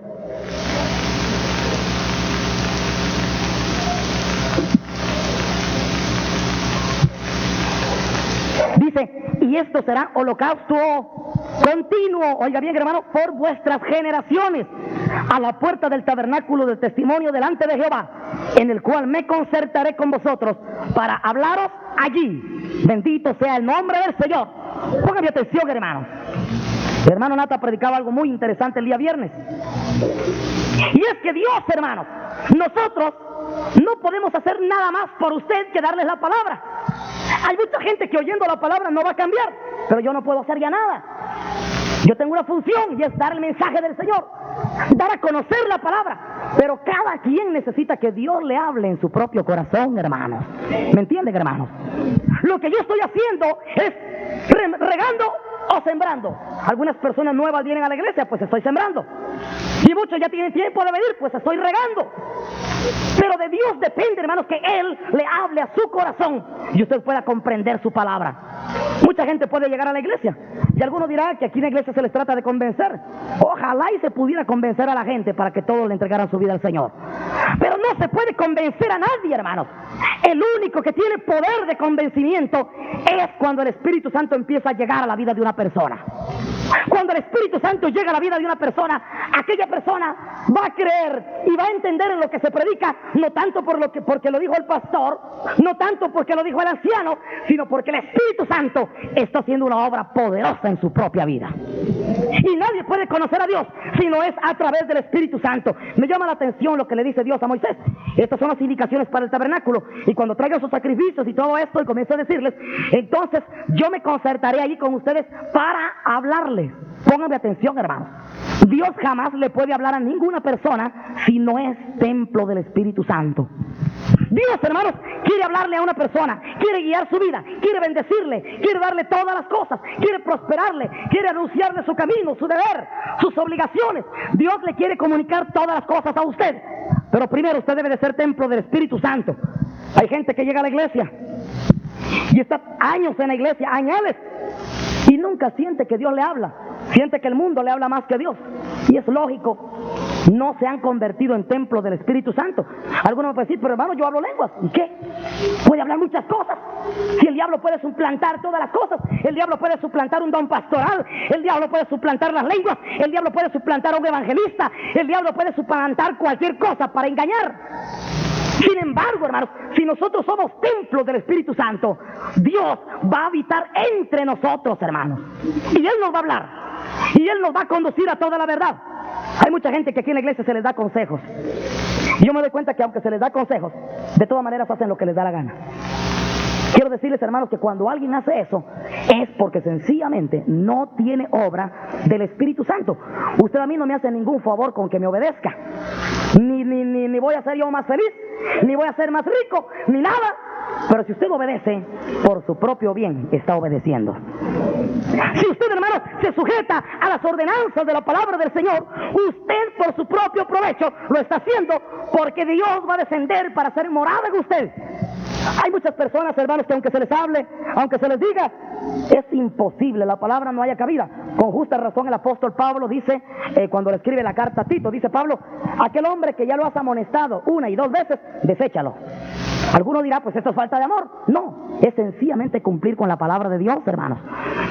Dice, y esto será holocausto continuo, oiga bien, hermano, por vuestras generaciones, a la puerta del tabernáculo del testimonio delante de Jehová, en el cual me concertaré con vosotros para hablaros allí. Bendito sea el nombre del Señor. Póngame atención, hermano. El hermano Nata predicaba algo muy interesante el día viernes. Y es que Dios, hermanos, nosotros no podemos hacer nada más por usted que darles la palabra. Hay mucha gente que oyendo la palabra no va a cambiar, pero yo no puedo hacer ya nada. Yo tengo una función y es dar el mensaje del Señor, dar a conocer la palabra. Pero cada quien necesita que Dios le hable en su propio corazón, hermanos. ¿Me entienden, hermanos? Lo que yo estoy haciendo es regando o sembrando. Algunas personas nuevas vienen a la iglesia, pues estoy sembrando. Y muchos ya tienen tiempo de venir, pues estoy regando. Pero de Dios depende, hermanos, que Él le hable a su corazón y usted pueda comprender su palabra. Mucha gente puede llegar a la iglesia y alguno dirá que aquí en la iglesia se les trata de convencer. Ojalá y se pudiera convencer a la gente para que todos le entregaran su vida al Señor. Pero no se puede convencer a nadie, hermanos. El único que tiene poder de convencimiento es cuando el Espíritu Santo empieza a llegar a la vida de una persona. Cuando el Espíritu Santo llega a la vida de una persona, aquella persona va a creer y va a entender en lo que se predica, no tanto porque lo dijo el pastor, no tanto porque lo dijo el anciano, sino porque el Espíritu Santo está haciendo una obra poderosa en su propia vida. Y nadie puede conocer a Dios si no es a través del Espíritu Santo. Me llama la atención lo que le dice Dios a Moisés. Estas son las indicaciones para el tabernáculo. Y cuando traigan sus sacrificios y todo esto, y comienza a decirles, entonces yo me concertaré allí con ustedes para hablarles. Pónganme atención, hermanos. Dios jamás le puede hablar a ninguna persona si no es templo del Espíritu Santo. Dios, hermanos, quiere hablarle a una persona, quiere guiar su vida, quiere bendecirle, quiere darle todas las cosas, quiere prosperarle, quiere anunciarle su camino, su deber, sus obligaciones. Dios le quiere comunicar todas las cosas a usted. Pero primero usted debe de ser templo del Espíritu Santo. Hay gente que llega a la iglesia y está años en la iglesia, añales, y nunca siente que Dios le habla. Siente que el mundo le habla más que Dios. Y es lógico, no se han convertido en templo del Espíritu Santo. Algunos me pueden decir, pero hermano, yo hablo lenguas. ¿Y qué? Puede hablar muchas cosas. Si el diablo puede suplantar todas las cosas, el diablo puede suplantar un don pastoral, el diablo puede suplantar las lenguas, el diablo puede suplantar a un evangelista, el diablo puede suplantar cualquier cosa para engañar. Sin embargo, hermanos, si nosotros somos templos del Espíritu Santo, Dios va a habitar entre nosotros, hermanos. Y Él nos va a hablar. Y Él nos va a conducir a toda la verdad. Hay mucha gente que aquí en la iglesia se les da consejos. Y yo me doy cuenta que aunque se les da consejos, de todas maneras hacen lo que les da la gana. Quiero decirles, hermanos, que cuando alguien hace eso, es porque sencillamente no tiene obra del Espíritu Santo. Usted a mí no me hace ningún favor con que me obedezca. Ni voy a ser yo más feliz, ni voy a ser más rico, ni nada. Pero si usted obedece, por su propio bien está obedeciendo. Si usted, hermano, se sujeta a las ordenanzas de la palabra del Señor, usted por su propio provecho lo está haciendo, porque Dios va a descender para hacer morada en usted. Hay muchas personas, hermanos, que aunque se les hable, aunque se les diga, es imposible, la palabra no haya cabida. Con justa razón el apóstol Pablo dice, cuando le escribe la carta a Tito, dice Pablo, aquel hombre que ya lo has amonestado 1 y 2 veces, deséchalo. Alguno dirá, pues esto es falta de amor. No, es sencillamente cumplir con la palabra de Dios, hermanos.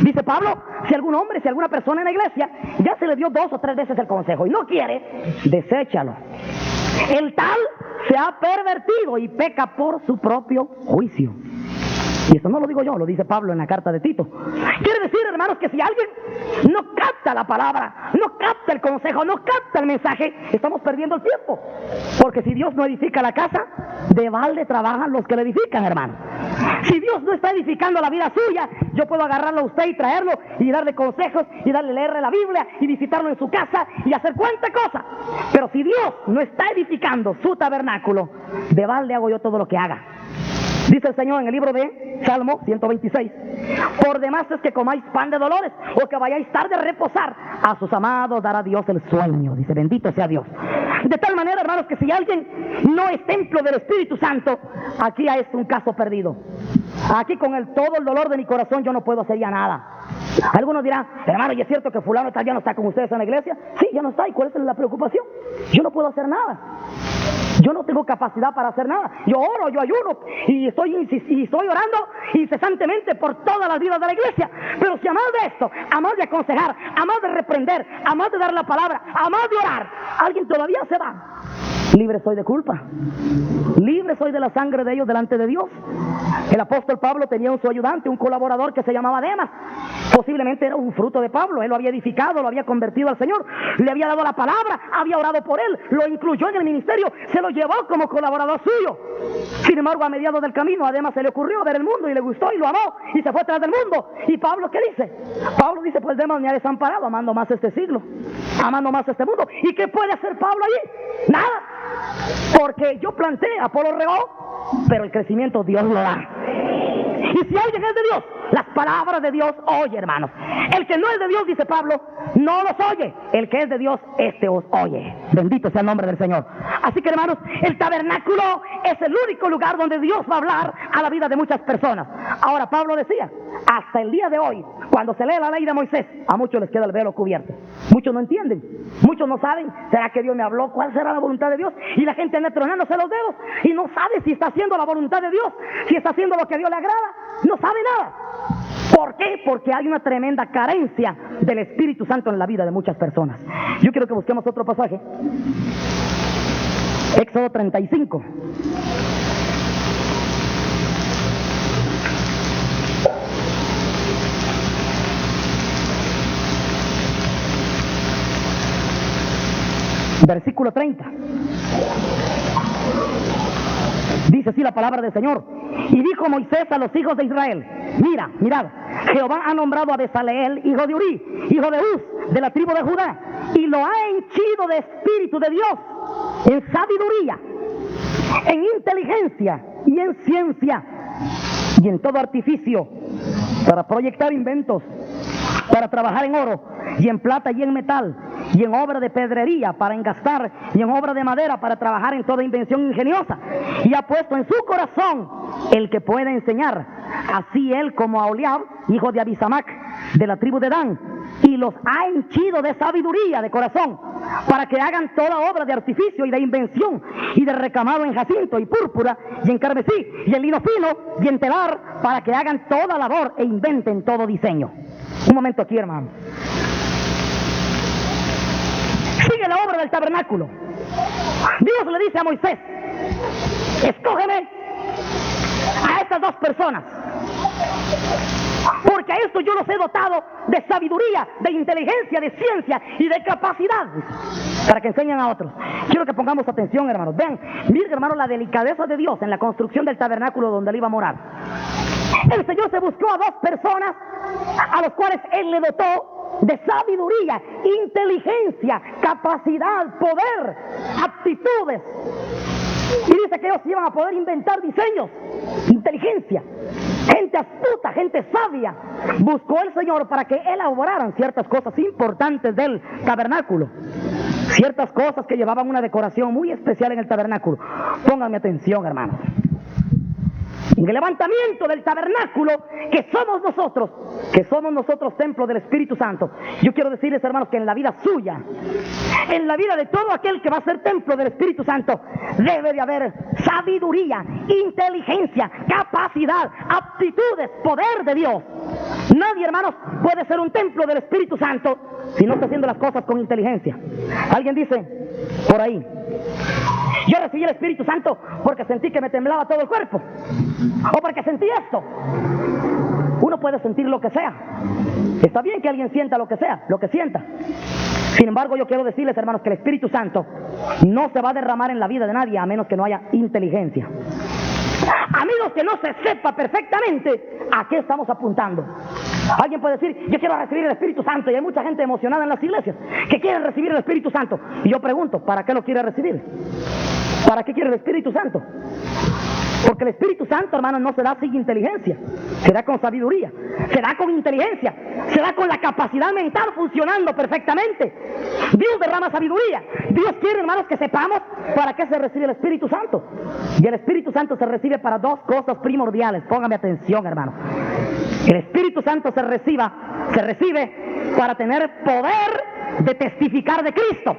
Dice Pablo, si algún hombre, si alguna persona en la iglesia ya se le dio 2 o 3 veces el consejo y no quiere, deséchalo. El tal se ha pervertido y peca por su propio juicio. Y esto no lo digo yo, lo dice Pablo en la carta de Tito. Quiere decir, hermanos, que si alguien no capta la palabra, no capta el consejo, no capta el mensaje, estamos perdiendo el tiempo. Porque si Dios no edifica la casa, de balde trabajan los que la edifican, hermano. Si Dios no está edificando la vida suya, yo puedo agarrarlo a usted y traerlo y darle consejos y darle leerle la Biblia y visitarlo en su casa y hacer cuanta cosa. Pero si Dios no está edificando su tabernáculo, de balde hago yo todo lo que haga. Dice el Señor en el libro de Salmo 126, por demás es que comáis pan de dolores o que vayáis tarde a reposar, a sus amados dará Dios el sueño. Dice, bendito sea Dios. De tal manera, hermanos, que si alguien no es templo del Espíritu Santo, aquí es un caso perdido. Aquí con todo el dolor de mi corazón yo no puedo hacer ya nada. Algunos dirán, hermano, ¿y es cierto que fulano ya no está con ustedes en la iglesia? Sí, ya no está. ¿Y cuál es la preocupación? Yo no puedo hacer nada. Yo no tengo capacidad para hacer nada. Yo oro, yo ayuno y estoy orando incesantemente por todas las vidas de la iglesia. Pero si además de esto, además de aconsejar, además de reprender, además de dar la palabra, además de orar, alguien todavía se va, libre soy de culpa. Libre soy de la sangre de ellos delante de Dios. El apóstol Pablo tenía un su ayudante, un colaborador que se llamaba Demas. Posiblemente era un fruto de Pablo. Él lo había edificado, lo había convertido al Señor, le había dado la palabra, había orado por él, lo incluyó en el ministerio, se lo llevó como colaborador suyo. Sin embargo, a mediados del camino a Demas se le ocurrió ver el mundo y le gustó y lo amó y se fue tras del mundo. ¿Y Pablo qué dice? Pablo dice, pues Demas me ha desamparado, amando más este siglo, amando más este mundo. ¿Y qué puede hacer Pablo allí? Nada, porque yo planté, Apolo regó, pero el crecimiento Dios lo da. Y si alguien es de Dios, las palabras de Dios oye, hermanos. El que no es de Dios, dice Pablo, no los oye. El que es de Dios, este os oye. Bendito sea el nombre del Señor. Así que, hermanos, el tabernáculo es el único lugar donde Dios va a hablar a la vida de muchas personas. Ahora, Pablo decía, hasta el día de hoy, cuando se lee la ley de Moisés, a muchos les queda el velo cubierto. Muchos no entienden, muchos no saben, ¿será que Dios me habló? ¿Cuál será la voluntad de Dios? Y la gente anda tronándose los dedos y no sabe si está haciendo la voluntad de Dios, si está haciendo lo que a Dios le agrada. No sabe nada. ¿Por qué? Porque hay una tremenda carencia del Espíritu Santo en la vida de muchas personas. Yo quiero que busquemos otro pasaje. Éxodo 35. Versículo 30. Dice así la palabra del Señor. Y dijo Moisés a los hijos de Israel, mirad, Jehová ha nombrado a Bezaleel, hijo de Uri, hijo de Uz, de la tribu de Judá, y lo ha henchido de espíritu de Dios, en sabiduría, en inteligencia y en ciencia, y en todo artificio, para proyectar inventos, para trabajar en oro, y en plata y en metal, y en obra de pedrería para engastar, y en obra de madera para trabajar en toda invención ingeniosa, y ha puesto en su corazón el que pueda enseñar, así él como a Oliab, hijo de Abisamac, de la tribu de Dan, y los ha henchido de sabiduría de corazón, para que hagan toda obra de artificio y de invención, y de recamado en jacinto y púrpura, y en carmesí, y en lino fino, y en telar, para que hagan toda labor e inventen todo diseño. Un momento aquí, hermano. Sigue la obra del tabernáculo. Dios le dice a Moisés, escógeme a estas 2 personas, porque a esto yo los he dotado de sabiduría, de inteligencia, de ciencia y de capacidad, para que enseñen a otros. Quiero que pongamos atención, hermanos. Vean, miren, hermanos, la delicadeza de Dios en la construcción del tabernáculo donde él iba a morar. El Señor se buscó a 2 personas a los cuales él le dotó de sabiduría, inteligencia, capacidad, poder, aptitudes Y dice que ellos iban a poder inventar diseños, inteligencia. Gente astuta, gente sabia, buscó el Señor para que elaboraran ciertas cosas importantes del tabernáculo. Ciertas cosas que llevaban una decoración muy especial en el tabernáculo. Pónganme atención, hermanos. En el levantamiento del tabernáculo que somos nosotros templo del Espíritu Santo. Yo quiero decirles, hermanos, que en la vida suya, en la vida de todo aquel que va a ser templo del Espíritu Santo, debe de haber sabiduría, inteligencia, capacidad, aptitudes, poder de Dios. Nadie, hermanos, puede ser un templo del Espíritu Santo si no está haciendo las cosas con inteligencia. Alguien dice por ahí: yo recibí el Espíritu Santo porque sentí que me temblaba todo el cuerpo, o porque sentí esto. Uno puede sentir lo que sea. Está bien que alguien sienta lo que sea, lo que sienta. Sin embargo, yo quiero decirles, hermanos, que el Espíritu Santo no se va a derramar en la vida de nadie a menos que no haya inteligencia. A menos que no se sepa perfectamente a qué estamos apuntando. Alguien puede decir: yo quiero recibir el Espíritu Santo, y hay mucha gente emocionada en las iglesias que quieren recibir el Espíritu Santo. Y yo pregunto: ¿para qué lo quiere recibir? ¿Para qué quiere el Espíritu Santo? Porque el Espíritu Santo, hermano, no se da sin inteligencia. Se da con sabiduría, se da con inteligencia, se da con la capacidad mental funcionando perfectamente. Dios derrama sabiduría. Dios quiere, hermanos, que sepamos para qué se recibe el Espíritu Santo. Y el Espíritu Santo se recibe para dos cosas primordiales. Póngame atención, hermano. El Espíritu Santo se recibe para tener poder de testificar de Cristo.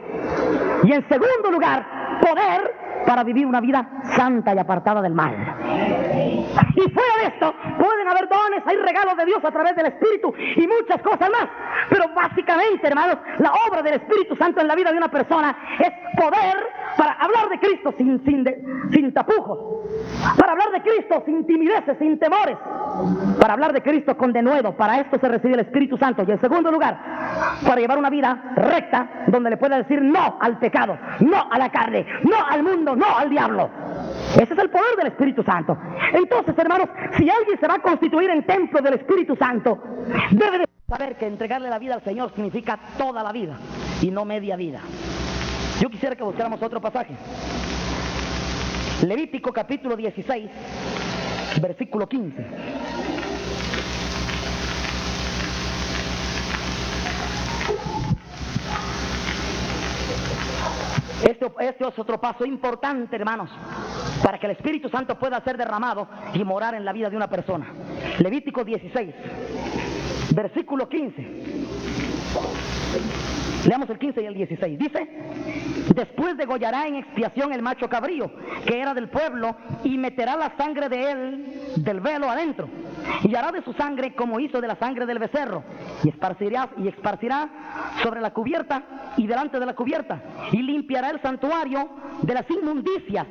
Y en segundo lugar, poder para vivir una vida santa y apartada del mal. Y fuera de esto, pueden haber dones, hay regalos de Dios a través del Espíritu y muchas cosas más. Pero básicamente, hermanos, la obra del Espíritu Santo en la vida de una persona es poder para hablar de Cristo sin tapujos, para hablar de Cristo sin timideces, sin temores, para hablar de Cristo con denuedo. Para esto se recibe el Espíritu Santo. Y en segundo lugar, para llevar una vida recta, donde le pueda decir no al pecado, no a la carne, no al mundo, no al diablo. Ese es el poder del Espíritu Santo. Entonces, hermanos, si alguien se va a constituir en templo del Espíritu Santo, debe de saber que entregarle la vida al Señor significa toda la vida y no media vida. Yo quisiera que buscáramos otro pasaje. Levítico capítulo 16, versículo 15. Este es otro paso importante, hermanos, para que el Espíritu Santo pueda ser derramado y morar en la vida de una persona. Levítico 16, versículo 15. Leamos el 15 y el 16. Dice: después degollará en expiación el macho cabrío, que era del pueblo, y meterá la sangre de él del velo adentro, y hará de su sangre como hizo de la sangre del becerro, y esparcirá sobre la cubierta y delante de la cubierta, y limpiará el santuario de las inmundicias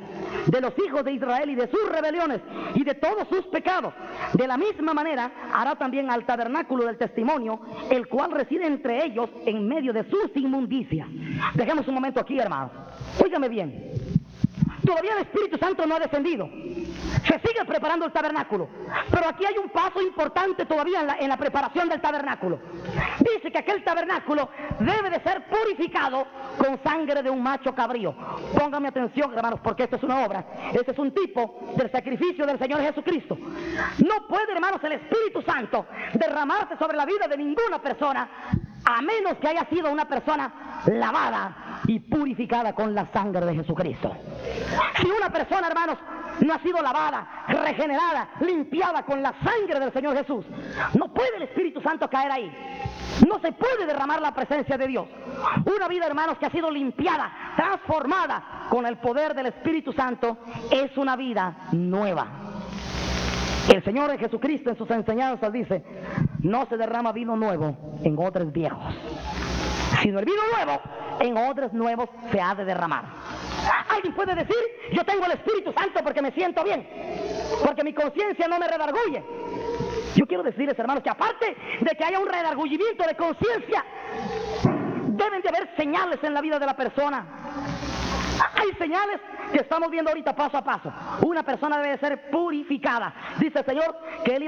de los hijos de Israel y de sus rebeliones y de todos sus pecados. De la misma manera hará también al tabernáculo del testimonio, el cual reside entre ellos en medio de sus inmundicias. Dejemos un momento aquí, hermanos. Óigame bien. Todavía el Espíritu Santo no ha descendido. Se sigue preparando el tabernáculo. Pero aquí hay un paso importante todavía en la preparación del tabernáculo. Dice que aquel tabernáculo debe de ser purificado con sangre de un macho cabrío. Pónganme atención, hermanos, porque esto es una obra. Este es un tipo del sacrificio del Señor Jesucristo. No puede, hermanos, el Espíritu Santo derramarse sobre la vida de ninguna persona a menos que haya sido una persona lavada y purificada con la sangre de Jesucristo. Si una persona, hermanos, no ha sido lavada, regenerada, limpiada con la sangre del Señor Jesús, no puede el Espíritu Santo caer ahí. No se puede derramar la presencia de Dios. Una vida, hermanos, que ha sido limpiada, transformada con el poder del Espíritu Santo, es una vida nueva. El Señor Jesucristo en sus enseñanzas dice: no se derrama vino nuevo en odres viejos, sino el vino nuevo en odres nuevos se ha de derramar. Alguien puede decir: yo tengo el Espíritu Santo porque me siento bien, porque mi conciencia no me redarguye. Yo quiero decirles, hermanos, que aparte de que haya un redarguyimiento de conciencia, deben de haber señales en la vida de la persona. Hay señales que estamos viendo ahorita paso a paso. Una persona debe ser purificada. Dice el Señor que Él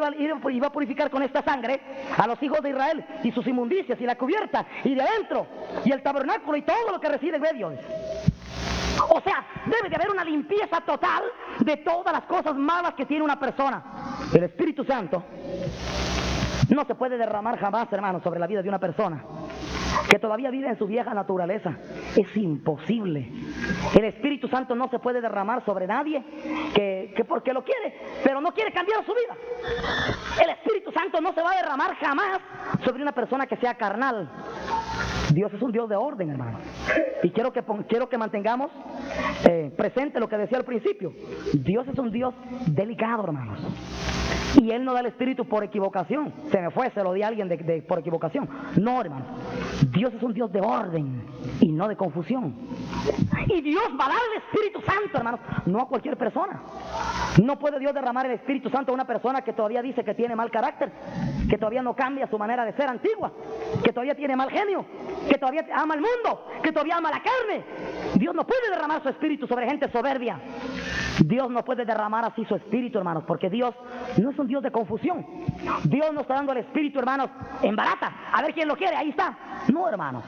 iba a purificar con esta sangre a los hijos de Israel y sus inmundicias y la cubierta y de adentro y el tabernáculo y todo lo que reside en medio. O sea, debe Debe de haber una limpieza total de todas las cosas malas que tiene una persona. El Espíritu Santo no se puede derramar jamás, hermanos, sobre la vida de una persona que todavía vive en su vieja naturaleza. Es imposible. El Espíritu Santo no se puede derramar sobre nadie que porque lo quiere, pero no quiere cambiar su vida. El Espíritu Santo no se va a derramar jamás sobre una persona que sea carnal. Dios es un Dios de orden, hermano. Y quiero que mantengamos presente lo que decía al principio. Dios es un Dios delicado, hermanos. Y Él no da el Espíritu por equivocación. Se me fue, se lo di a alguien por equivocación. No, hermano. Dios es un Dios de orden y no de confusión. Y Dios va a dar el Espíritu Santo, hermanos, no a cualquier persona. No puede Dios derramar el Espíritu Santo a una persona que todavía dice que tiene mal carácter, que todavía no cambia su manera de ser antigua, que todavía tiene mal genio, que todavía ama el mundo, que todavía ama la carne. Dios no puede derramar su Espíritu sobre gente soberbia. Dios no puede derramar así su Espíritu, hermanos, porque Dios no es un Dios de confusión. Dios no está dando el Espíritu, hermanos, en barata. A ver quién lo quiere, ahí está. No, hermanos.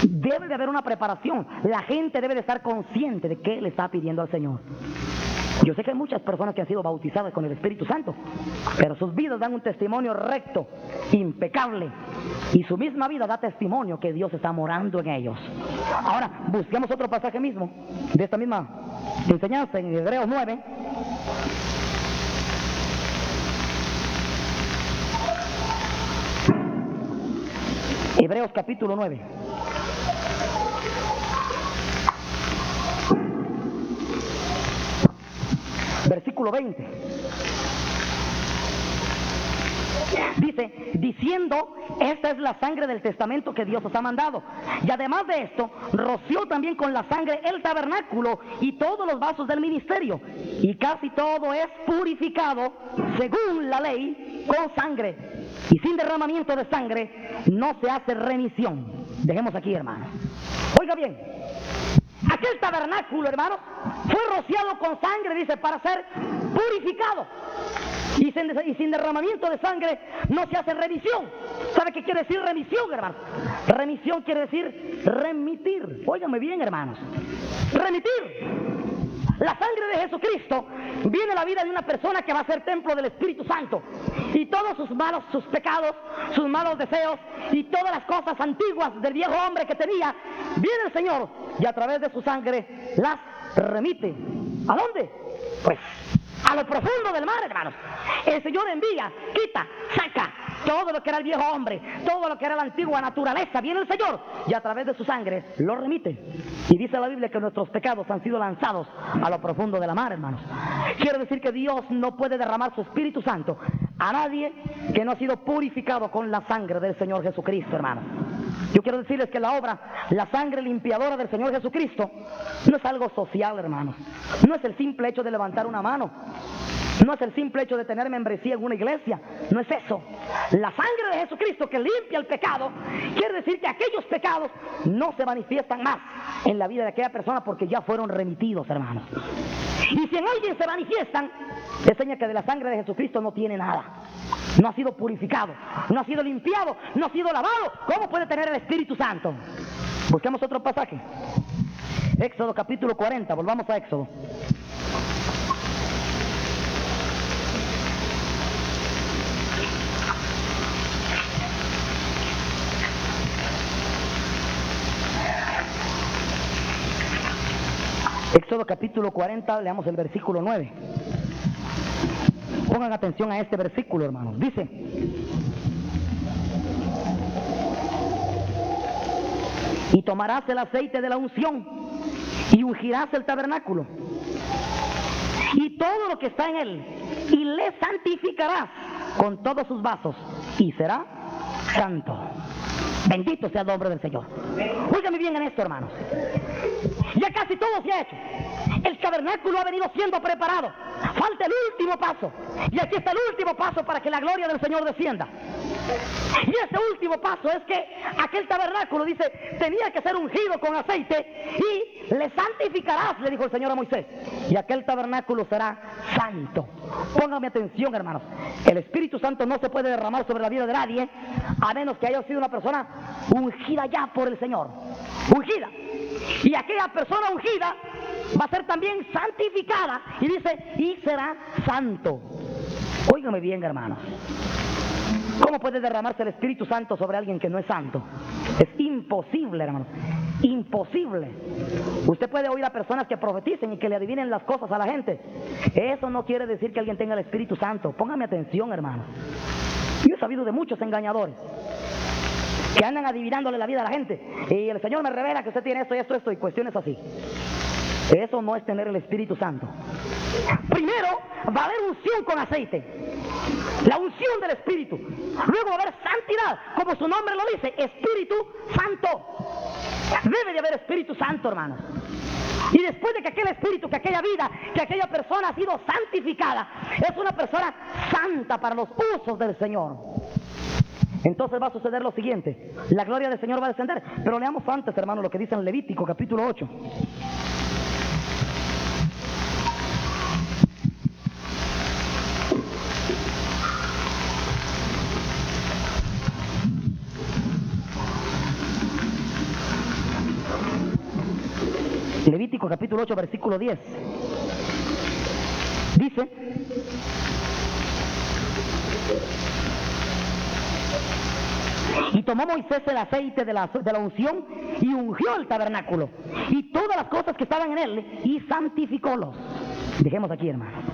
Debe de haber una preparación. La gente debe de estar consciente de qué le está pidiendo al Señor. Yo sé que hay muchas personas que han sido bautizadas con el Espíritu Santo, pero sus vidas dan un testimonio recto, impecable, y su misma vida da testimonio que Dios está morando en ellos. Ahora, busquemos otro pasaje mismo de esta misma enseñanza en Hebreos 9. Hebreos capítulo 9. Versículo 20. Dice, diciendo, esta es la sangre del testamento que Dios os ha mandado. Y además de esto, roció también con la sangre el tabernáculo y todos los vasos del ministerio. Y casi todo es purificado, según la ley, con sangre. Y sin derramamiento de sangre no se hace remisión. Dejemos aquí, hermano. Oiga bien, aquel tabernáculo, hermanos, fue rociado con sangre, dice, para ser purificado. Y sin derramamiento de sangre no se hace remisión. ¿Sabe qué quiere decir remisión, hermanos? Remisión quiere decir remitir. Óigame bien, hermanos. Remitir. La sangre de Jesucristo viene a la vida de una persona que va a ser templo del Espíritu Santo. Y todos sus malos, sus pecados, sus malos deseos y todas las cosas antiguas del viejo hombre que tenía, viene el Señor y a través de su sangre las remite. ¿A dónde? Pues a lo profundo del mar, hermanos. El Señor envía, quita, saca todo lo que era el viejo hombre, todo lo que era la antigua naturaleza. Viene el Señor y a través de su sangre lo remite. Y dice la Biblia que nuestros pecados han sido lanzados a lo profundo de la mar, hermanos. Quiere decir que Dios no puede derramar su Espíritu Santo a nadie que no ha sido purificado con la sangre del Señor Jesucristo, hermanos. Yo quiero decirles que la obra, la sangre limpiadora del Señor Jesucristo, no es algo social, hermanos. No es el simple hecho de levantar una mano. No es el simple hecho de tener membresía en una iglesia. No es eso. La sangre de Jesucristo que limpia el pecado, quiere decir que aquellos pecados no se manifiestan más en la vida de aquella persona porque ya fueron remitidos, hermanos. Y si en alguien se manifiestan, es señal que de la sangre de Jesucristo no tiene nada. No ha sido purificado, no ha sido limpiado, no ha sido lavado. ¿Cómo puede tener el Espíritu Santo? Busquemos otro pasaje. Éxodo capítulo 40, volvamos a Éxodo. Éxodo capítulo 40, leamos el versículo 9. Pongan atención a este versículo, hermanos. Dice, y tomarás el aceite de la unción y ungirás el tabernáculo y todo lo que está en él y le santificarás con todos sus vasos y será santo. Bendito sea el nombre del Señor. Óigame bien en esto, hermanos. Ya casi todo se ha hecho. El tabernáculo ha venido siendo preparado. Falta el último paso. Y aquí está el último paso para que la gloria del Señor descienda. Y ese último paso es que aquel tabernáculo, dice, tenía que ser ungido con aceite y le santificarás, le dijo el Señor a Moisés. Y aquel tabernáculo será santo. Póngame atención, hermanos. El Espíritu Santo no se puede derramar sobre la vida de nadie a menos que haya sido una persona ungida ya por el Señor. Ungida. Y aquella persona ungida va a ser también santificada. Y dice, y será santo. Óigame bien, hermanos. ¿Cómo puede derramarse el Espíritu Santo sobre alguien que no es santo? Es imposible, hermanos. Imposible. Usted puede oír a personas que profeticen y que le adivinen las cosas a la gente. Eso no quiere decir que alguien tenga el Espíritu Santo. Póngame atención, hermanos. Yo he sabido de muchos engañadores que andan adivinándole la vida a la gente. Y el Señor me revela que usted tiene esto y cuestiones así. Eso no es tener el Espíritu Santo. Primero va a haber unción con aceite, la unción del Espíritu. Luego va a haber santidad, como su nombre lo dice, Espíritu Santo. Debe de haber Espíritu Santo, hermanos. Y después de que aquel espíritu, que aquella vida, que aquella persona ha sido santificada, es una persona santa para los usos del Señor. Entonces va a suceder lo siguiente: la gloria del Señor va a descender. Pero leamos antes, hermanos, lo que dice en Levítico capítulo 8. Levítico capítulo 8, versículo 10. Dice: y tomó Moisés el aceite de la unción y ungió el tabernáculo y todas las cosas que estaban en él y santificólos. Dejemos aquí, hermanos.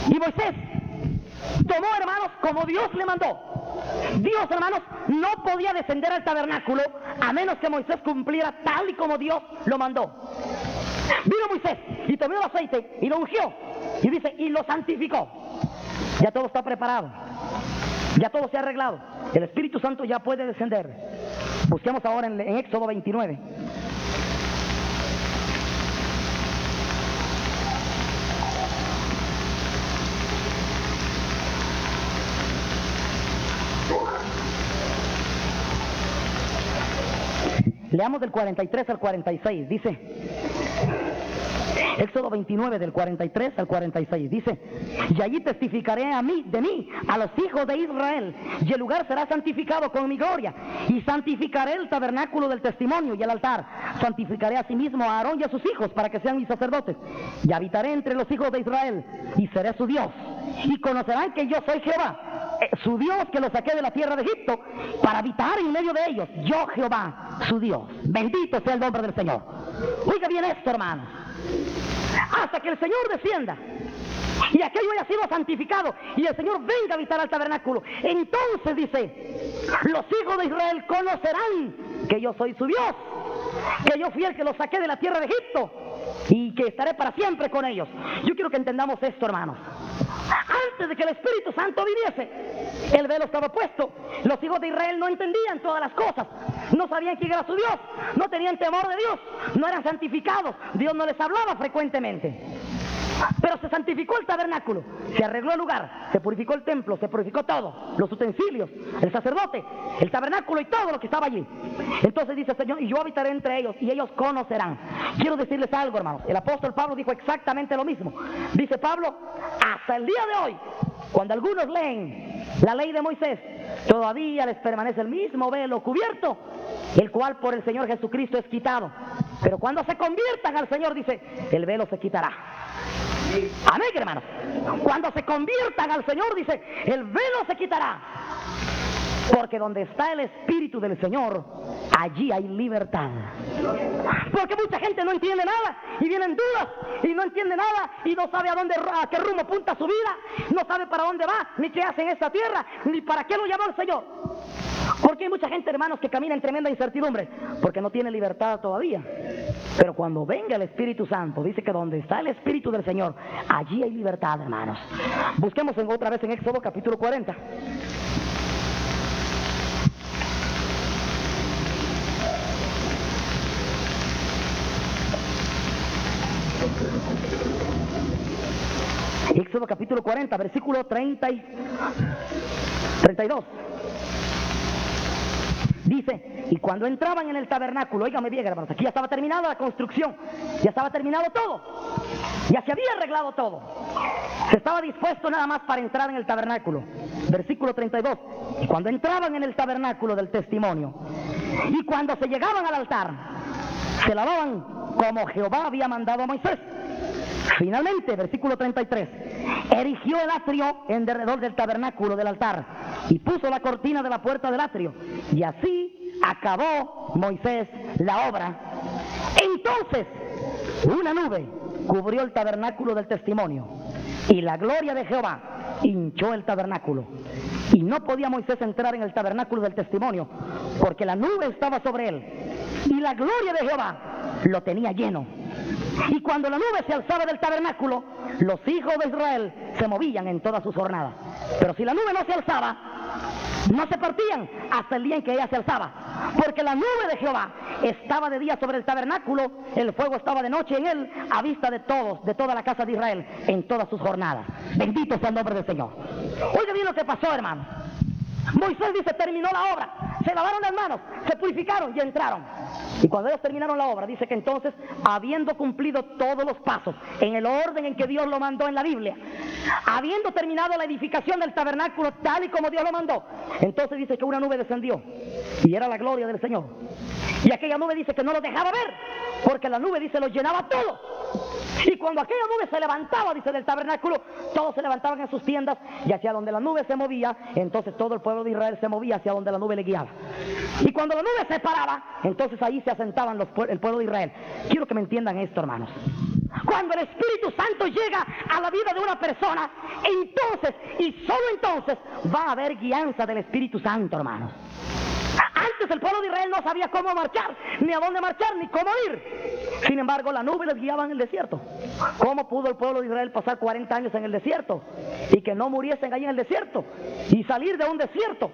Y Moisés tomó, hermanos, como Dios le mandó. Dios, hermanos, no podía descender al tabernáculo a menos que Moisés cumpliera tal y como Dios lo mandó. Vino Moisés y tomó el aceite y lo ungió. Y dice, y lo santificó. Ya todo está preparado. Ya todo se ha arreglado. El Espíritu Santo ya puede descender. Busquemos ahora en Éxodo 29. Leamos del 43 al 46, dice, Éxodo 29 del 43 al 46, dice, y allí testificaré de mí, a los hijos de Israel, y el lugar será santificado con mi gloria, y santificaré el tabernáculo del testimonio y el altar, santificaré asimismo a Aarón y a sus hijos para que sean mis sacerdotes, y habitaré entre los hijos de Israel, y seré su Dios, y conocerán que yo soy Jehová, su Dios, que los saqué de la tierra de Egipto para habitar en medio de ellos. Yo, Jehová, su Dios. Bendito sea el nombre del Señor. Oiga bien esto, hermanos. Hasta que el Señor descienda y aquello haya sido santificado y el Señor venga a habitar al tabernáculo, entonces dice, los hijos de Israel conocerán que yo soy su Dios, que yo fui el que los saqué de la tierra de Egipto y que estaré para siempre con ellos. Yo quiero que entendamos esto, hermanos. Antes de que el Espíritu Santo viniese, el velo estaba puesto. Los hijos de Israel no entendían todas las cosas, no sabían quién era su Dios, no tenían temor de Dios, no eran santificados, Dios no les hablaba frecuentemente. Pero se santificó el tabernáculo, se arregló el lugar, se purificó el templo, se purificó todo, los utensilios, el sacerdote, el tabernáculo y todo lo que estaba allí. Entonces dice el Señor, y yo habitaré entre ellos y ellos conocerán. Quiero decirles algo, hermanos, el apóstol Pablo dijo exactamente lo mismo. Dice Pablo, hasta el día de hoy, cuando algunos leen la ley de Moisés, todavía les permanece el mismo velo cubierto, el cual por el Señor Jesucristo es quitado. Pero cuando se conviertan al Señor, dice, el velo se quitará. Amén, hermanos. Cuando se conviertan al Señor, dice, el velo se quitará. Porque donde está el Espíritu del Señor, allí hay libertad. Porque mucha gente no entiende nada y vienen dudas y no entiende nada y no sabe a qué rumbo apunta su vida, no sabe para dónde va, ni qué hace en esta tierra, ni para qué lo llamó el Señor. Porque hay mucha gente, hermanos, que camina en tremenda incertidumbre porque no tiene libertad todavía. Pero cuando venga el Espíritu Santo, dice que donde está el Espíritu del Señor, allí hay libertad, hermanos. Busquemos otra vez en Éxodo capítulo 40. Éxodo capítulo 40, versículo 32. Dice, y cuando entraban en el tabernáculo, óigame bien, hermanos, aquí ya estaba terminada la construcción, ya estaba terminado todo, ya se había arreglado todo, se estaba dispuesto nada más para entrar en el tabernáculo. Versículo 32, y cuando entraban en el tabernáculo del testimonio, y cuando se llegaban al altar, se lavaban como Jehová había mandado a Moisés. Finalmente, versículo 33, erigió el atrio en derredor del tabernáculo del altar y puso la cortina de la puerta del atrio, y así acabó Moisés la obra. Entonces una nube cubrió el tabernáculo del testimonio, y la gloria de Jehová hinchó el tabernáculo, y no podía Moisés entrar en el tabernáculo del testimonio, porque la nube estaba sobre él, y la gloria de Jehová lo tenía lleno. Y cuando la nube se alzaba del tabernáculo, los hijos de Israel se movían en todas sus jornadas. Pero si la nube no se alzaba, no se partían hasta el día en que ella se alzaba, porque la nube de Jehová estaba de día sobre el tabernáculo, el fuego estaba de noche en él, a vista de todos, de toda la casa de Israel, en todas sus jornadas. Bendito sea el nombre del Señor. Oiga bien lo que pasó, hermano. Moisés dice, terminó la obra, se lavaron las manos, se purificaron y entraron. Y cuando ellos terminaron la obra, dice que entonces, habiendo cumplido todos los pasos en el orden en que Dios lo mandó en la Biblia, habiendo terminado la edificación del tabernáculo tal y como Dios lo mandó, entonces dice que una nube descendió y era la gloria del Señor. Y aquella nube dice que no lo dejaba ver, porque la nube dice lo llenaba todo. Y cuando aquella nube se levantaba, dice, del tabernáculo, todos se levantaban en sus tiendas, y hacia donde la nube se movía, entonces todo el pueblo de Israel se movía hacia donde la nube le guiaba. Y cuando la nube se paraba, entonces ahí se asentaban el pueblo de Israel. Quiero que me entiendan esto, hermanos. Cuando el Espíritu Santo llega a la vida de una persona, entonces, y solo entonces, va a haber guianza del Espíritu Santo, hermanos. Antes el pueblo de Israel no sabía cómo marchar, ni a dónde marchar, ni cómo ir. Sin embargo, la nube les guiaba en el desierto. ¿Cómo pudo el pueblo de Israel pasar 40 años en el desierto y que no muriesen ahí en el desierto y salir de un desierto?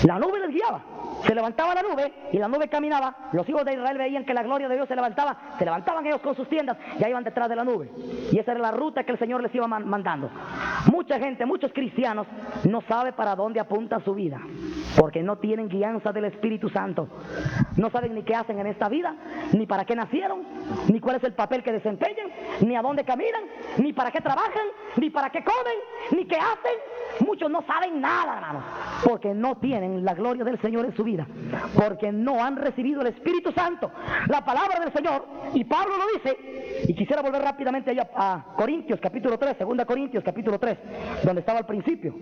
La nube les guiaba. Se levantaba la nube y la nube caminaba. Los hijos de Israel veían que la gloria de Dios se levantaba. Se levantaban ellos con sus tiendas y ahí iban detrás de la nube. Y esa era la ruta que el Señor les iba mandando. Mucha gente, muchos cristianos, no sabe para dónde apunta su vida, porque no tienen guianza del Espíritu Santo. No saben ni qué hacen en esta vida, ni para qué nacieron, ni cuál es el papel que desempeñan, ni a dónde caminan, ni para qué trabajan, ni para qué comen, ni qué hacen. Muchos no saben nada, hermanos, porque no tienen la gloria del Señor en su vida, porque no han recibido el Espíritu Santo, la palabra del Señor. Y Pablo lo dice, y quisiera volver rápidamente allá a Corintios capítulo 3, 2 Corintios capítulo 3, donde estaba al principio.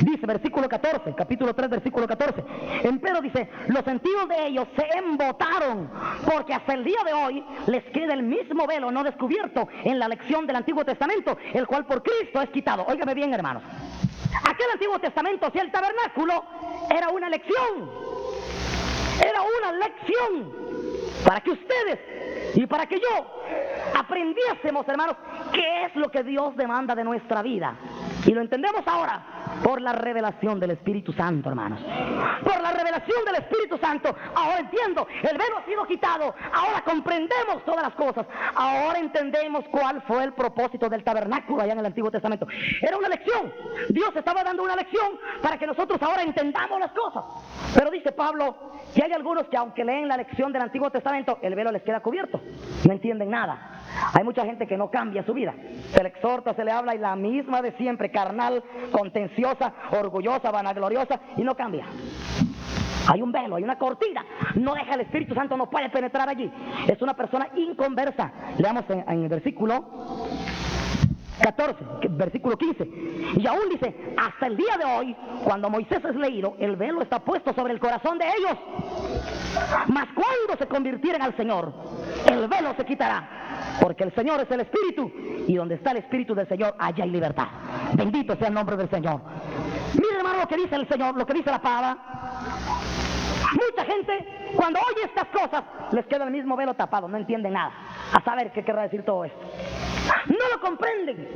Dice versículo 14, capítulo 3, versículo 14. Empero dice, los sentidos de ellos se embotaron, porque hasta el día de hoy les queda el mismo velo no descubierto en la lección del Antiguo Testamento, el cual por Cristo es quitado. Óigame bien, hermanos. Aquel Antiguo Testamento, si el tabernáculo era una lección, era una lección para que ustedes y para que yo aprendiésemos, hermanos, qué es lo que Dios demanda de nuestra vida. Y lo entendemos ahora por la revelación del Espíritu Santo, hermanos. Por la revelación del Espíritu Santo, ahora entiendo, el velo ha sido quitado, ahora comprendemos todas las cosas, ahora entendemos cuál fue el propósito del tabernáculo allá en el Antiguo Testamento. Era una lección, Dios estaba dando una lección para que nosotros ahora entendamos las cosas. Pero dice Pablo que hay algunos que aunque leen la lección del Antiguo Testamento, el velo les queda cubierto, no entienden nada. Hay mucha gente que no cambia su vida, se le exhorta, se le habla y la misma de siempre, carnal, contenciosa, orgullosa, vanagloriosa, y no cambia. Hay un velo, hay una cortina, no deja el Espíritu Santo, no puede penetrar allí. Es una persona inconversa. Leamos en el versículo 14, versículo 15. Y aún dice, hasta el día de hoy, cuando Moisés es leído, el velo está puesto sobre el corazón de ellos. Mas cuando se convirtieren al Señor, el velo se quitará, porque el Señor es el Espíritu, y donde está el Espíritu del Señor, allá hay libertad. Bendito sea el nombre del Señor. Mire, hermano, lo que dice el Señor, lo que dice la palabra. Mucha gente, cuando oye estas cosas, les queda el mismo velo tapado, no entienden nada. A saber qué querrá decir todo esto. No lo comprenden.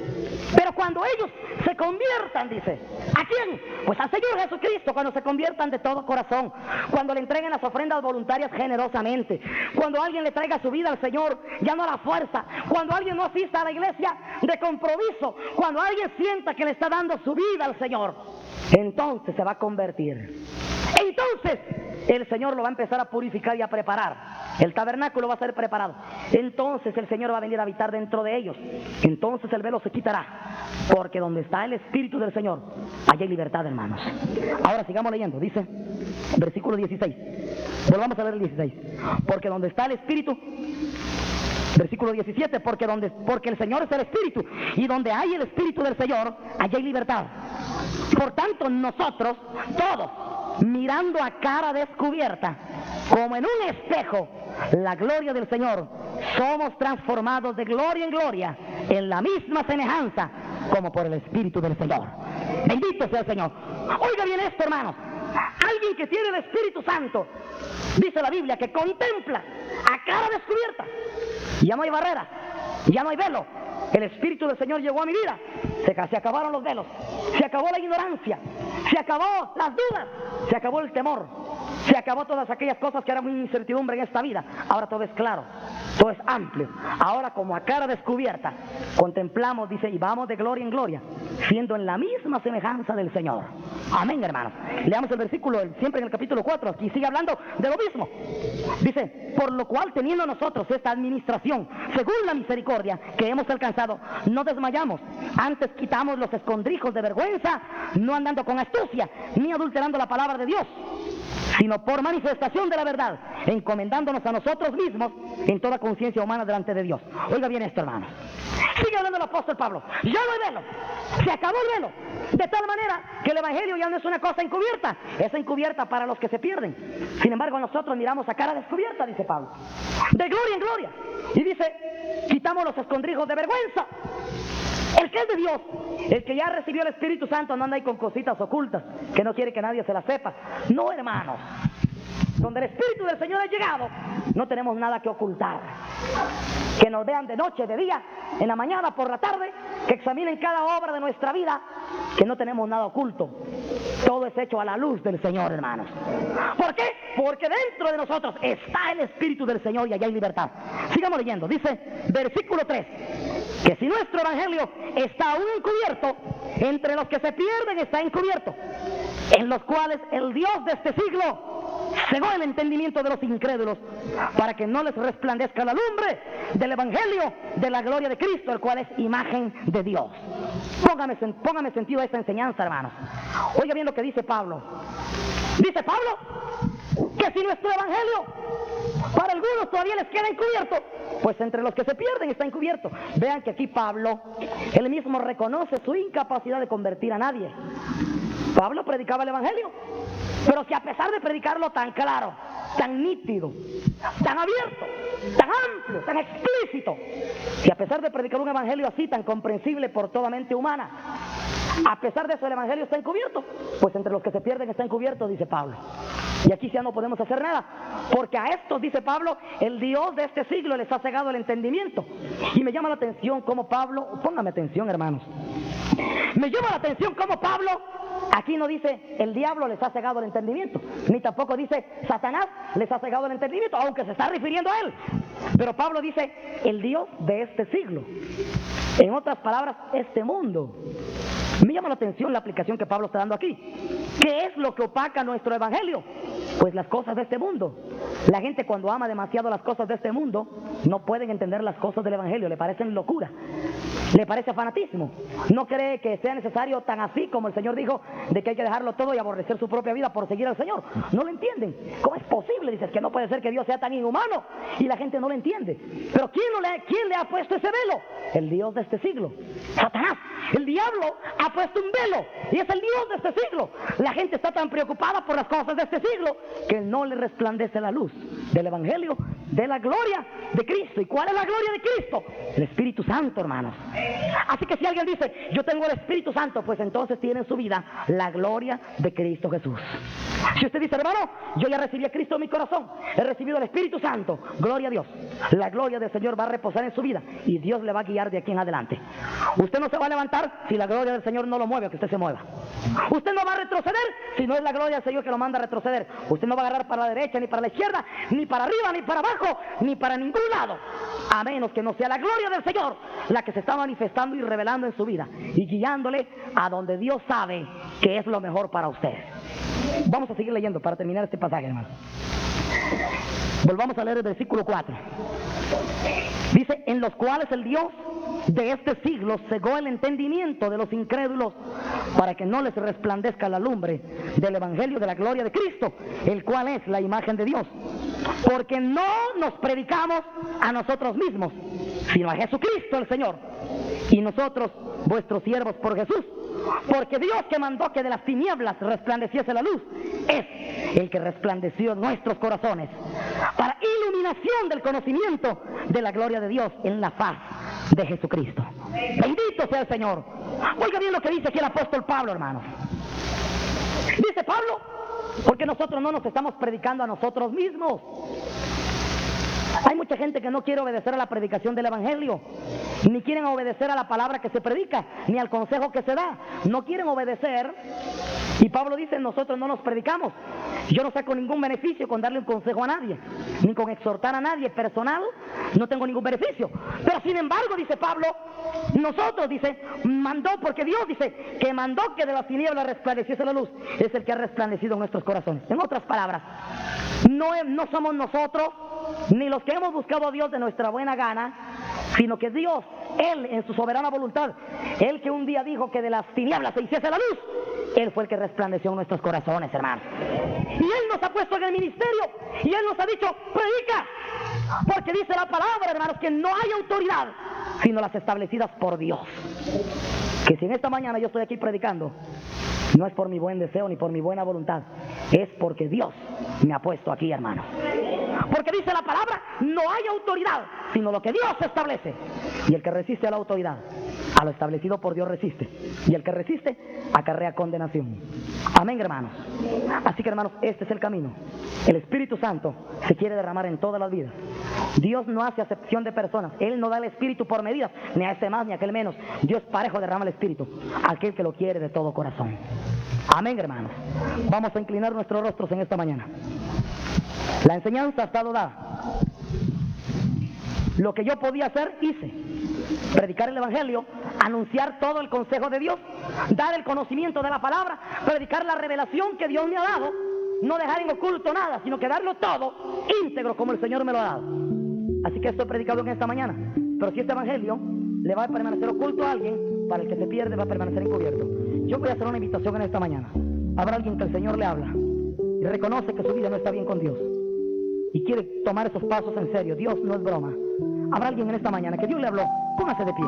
Pero cuando ellos se conviertan, dice, ¿a quién? Pues al Señor Jesucristo, cuando se conviertan de todo corazón, cuando le entreguen las ofrendas voluntarias generosamente, cuando alguien le traiga su vida al Señor, ya no a la fuerza, cuando alguien no asista a la iglesia de compromiso, cuando alguien sienta que le está dando su vida al Señor, entonces se va a convertir. Entonces el Señor lo va a empezar a purificar y a preparar El tabernáculo va a ser preparado. Entonces el Señor va a venir a habitar dentro de ellos. Entonces el velo se quitará. Porque donde está el Espíritu del Señor, allá hay libertad, hermanos. Ahora sigamos leyendo. Dice, versículo 16. Volvamos a ver el 16. Porque donde está el Espíritu... Versículo 17, porque el Señor es el Espíritu, y donde hay el Espíritu del Señor, allá hay libertad. Por tanto, nosotros, todos, mirando a cara descubierta, como en un espejo, la gloria del Señor, somos transformados de gloria en gloria, en la misma semejanza, como por el Espíritu del Señor. Bendito sea el Señor. Oiga bien esto, hermanos. Alguien que tiene el Espíritu Santo, dice la Biblia, que contempla a cara descubierta. Ya no hay barrera, ya no hay velo. El Espíritu del Señor llegó a mi vida. Se acabaron los velos, se acabó la ignorancia, se acabó las dudas, se acabó el temor, se acabó todas aquellas cosas que eran una incertidumbre en esta vida. Ahora todo es claro, todo es amplio. Ahora, como a cara descubierta, contemplamos, dice, y vamos de gloria en gloria, siendo en la misma semejanza del Señor. Amén, hermanos. Leamos el versículo, siempre en el capítulo 4, aquí sigue hablando de lo mismo. Dice, por lo cual, teniendo nosotros esta administración, según la misericordia que hemos alcanzado, no desmayamos, antes quitamos los escondrijos de vergüenza, no andando con astucia, ni adulterando la palabra de Dios, sino por manifestación de la verdad, encomendándonos a nosotros mismos en toda conciencia humana delante de Dios. Oiga bien esto, hermanos. Sigue hablando el apóstol Pablo. Ya no hay velo, se acabó el velo, de tal manera que el Evangelio ya no es una cosa encubierta, es encubierta para los que se pierden. Sin embargo, nosotros miramos a cara descubierta, dice Pablo, de gloria en gloria. Y dice, quitamos los escondrijos de vergüenza. El que es de Dios, el que ya recibió el Espíritu Santo, no anda ahí con cositas ocultas, que no quiere que nadie se las sepa. No, hermanos. Donde el Espíritu del Señor ha llegado, no tenemos nada que ocultar. Que nos vean de noche, de día, en la mañana, por la tarde, que examinen cada obra de nuestra vida, que no tenemos nada oculto. Todo es hecho a la luz del Señor, hermanos. ¿Por qué? Porque dentro de nosotros está el Espíritu del Señor y allá hay libertad. Sigamos leyendo. Dice, versículo 3, que si nuestro Evangelio está aún encubierto, entre los que se pierden está encubierto, en los cuales el Dios de este siglo cegó el entendimiento de los incrédulos, para que no les resplandezca la lumbre del Evangelio de la gloria de Cristo, el cual es imagen de Dios. Póngame sentido a esta enseñanza, hermanos. Oiga bien lo que dice Pablo. Dice Pablo que si nuestro Evangelio para algunos todavía les queda encubierto, pues entre los que se pierden está encubierto. Vean que aquí Pablo, él mismo reconoce su incapacidad de convertir a nadie. Pablo predicaba el Evangelio, pero si a pesar de predicarlo tan claro, tan nítido, tan abierto, tan amplio, tan explícito, y a pesar de predicar un Evangelio así, tan comprensible por toda mente humana, a pesar de eso el Evangelio está encubierto, pues entre los que se pierden está encubierto, dice Pablo. Y aquí ya no podemos hacer nada, porque a estos, dice Pablo, el Dios de este siglo les ha cegado el entendimiento. Y me llama la atención cómo Pablo, póngame atención, hermanos, me llama la atención cómo Pablo aquí no dice el diablo les ha cegado el entendimiento, ni tampoco dice Satanás les ha cegado el entendimiento, aunque se está refiriendo a él. Pero Pablo dice el Dios de este siglo, en otras palabras, este mundo. Me llama la atención la aplicación que Pablo está dando aquí. ¿Qué es lo que opaca nuestro Evangelio? Pues las cosas de este mundo. La gente, cuando ama demasiado las cosas de este mundo, no pueden entender las cosas del Evangelio, le parecen locura, le parece fanatismo, no cree que sea necesario tan así como el Señor dijo, de que hay que dejarlo todo y aborrecer su propia vida por seguir al Señor. No lo entienden. ¿Cómo es posible? Dices que no puede ser que Dios sea tan inhumano, y la gente no lo entiende. Pero ¿quién le ha puesto ese velo? El Dios de este siglo, Satanás. El diablo ha puesto un velo y es el Dios de este siglo. La gente está tan preocupada por las cosas de este siglo que no le resplandece la luz del Evangelio de la gloria de Cristo. ¿Y cuál es la gloria de Cristo? El Espíritu Santo, hermanos. Así que si alguien dice yo tengo el Espíritu Santo, pues entonces tiene en su vida la gloria de Cristo Jesús. Si usted dice, hermano, yo ya recibí a Cristo en mi corazón, he recibido el Espíritu Santo, gloria a Dios, la gloria del Señor va a reposar en su vida y Dios le va a guiar de aquí en adelante. Usted no se va a levantar si la gloria del Señor no lo mueve, que usted se mueva. Usted no va a retroceder si no es la gloria del Señor que lo manda a retroceder. Usted no va a agarrar para la derecha, ni para la izquierda, ni para arriba, ni para abajo, ni para ningún lado, a menos que no sea la gloria del Señor la que se está manifestando y revelando en su vida y guiándole a donde Dios sabe que es lo mejor para usted. Vamos a seguir leyendo para terminar este pasaje, hermano. Volvamos a leer el versículo 4. Dice, en los cuales el Dios de este siglo cegó el entendimiento de los incrédulos para que no les resplandezca la lumbre del evangelio de la gloria de Cristo, el cual es la imagen de Dios. Porque no nos predicamos a nosotros mismos, sino a Jesucristo el Señor, y nosotros vuestros siervos por Jesús. Porque Dios, que mandó que de las tinieblas resplandeciese la luz, es el que resplandeció en nuestros corazones para iluminación del conocimiento de la gloria de Dios en la faz de Jesucristo. Bendito sea el Señor. Oiga bien lo que dice aquí el apóstol Pablo, hermanos. Dice Pablo, porque nosotros no nos estamos predicando a nosotros mismos. Hay mucha gente que no quiere obedecer a la predicación del evangelio, ni quieren obedecer a la palabra que se predica, ni al consejo que se da. No quieren obedecer. Y Pablo dice, nosotros no nos predicamos. Yo no saco ningún beneficio con darle un consejo a nadie, ni con exhortar a nadie personal. No tengo ningún beneficio. Pero sin embargo, dice Pablo, nosotros, dice, mandó, porque Dios dice que mandó que de las tinieblas resplandeciese la luz. Es el que ha resplandecido en nuestros corazones. En otras palabras, no somos nosotros ni los que hemos buscado a Dios de nuestra buena gana, sino que Dios, Él en su soberana voluntad, Él que un día dijo que de las tinieblas se hiciese la luz, Él fue el que resplandeció en nuestros corazones, hermanos. Y Él nos ha puesto en el ministerio, y Él nos ha dicho, predica, porque dice la palabra, hermanos, que no hay autoridad, sino las establecidas por Dios. Que si en esta mañana yo estoy aquí predicando, no es por mi buen deseo ni por mi buena voluntad, es porque Dios me ha puesto aquí, hermano. Porque dice la palabra, no hay autoridad, sino lo que Dios establece. Y el que resiste a la autoridad, a lo establecido por Dios resiste. Y el que resiste, acarrea condenación. Amén, hermanos. Así que, hermanos, este es el camino. El Espíritu Santo se quiere derramar en todas las vidas. Dios no hace acepción de personas. Él no da el Espíritu por medidas, ni a este más ni a aquel menos. Dios parejo derrama el Espíritu a aquel que lo quiere de todo corazón. Amén, hermanos. Vamos a inclinar nuestros rostros en esta mañana. La enseñanza ha estado dada. Lo que yo podía hacer, hice. Predicar el evangelio, anunciar todo el consejo de Dios, dar el conocimiento de la palabra, predicar la revelación que Dios me ha dado, no dejar en oculto nada, sino que darlo todo íntegro como el Señor me lo ha dado. Así que esto he predicado en esta mañana. Pero si este evangelio le va a permanecer oculto a alguien, para el que se pierde va a permanecer encubierto. Yo voy a hacer una invitación en esta mañana. Habrá alguien que el Señor le habla y reconoce que su vida no está bien con Dios y quiere tomar esos pasos en serio. Dios no es broma. Habrá alguien en esta mañana que Dios le habló. Póngase de pie.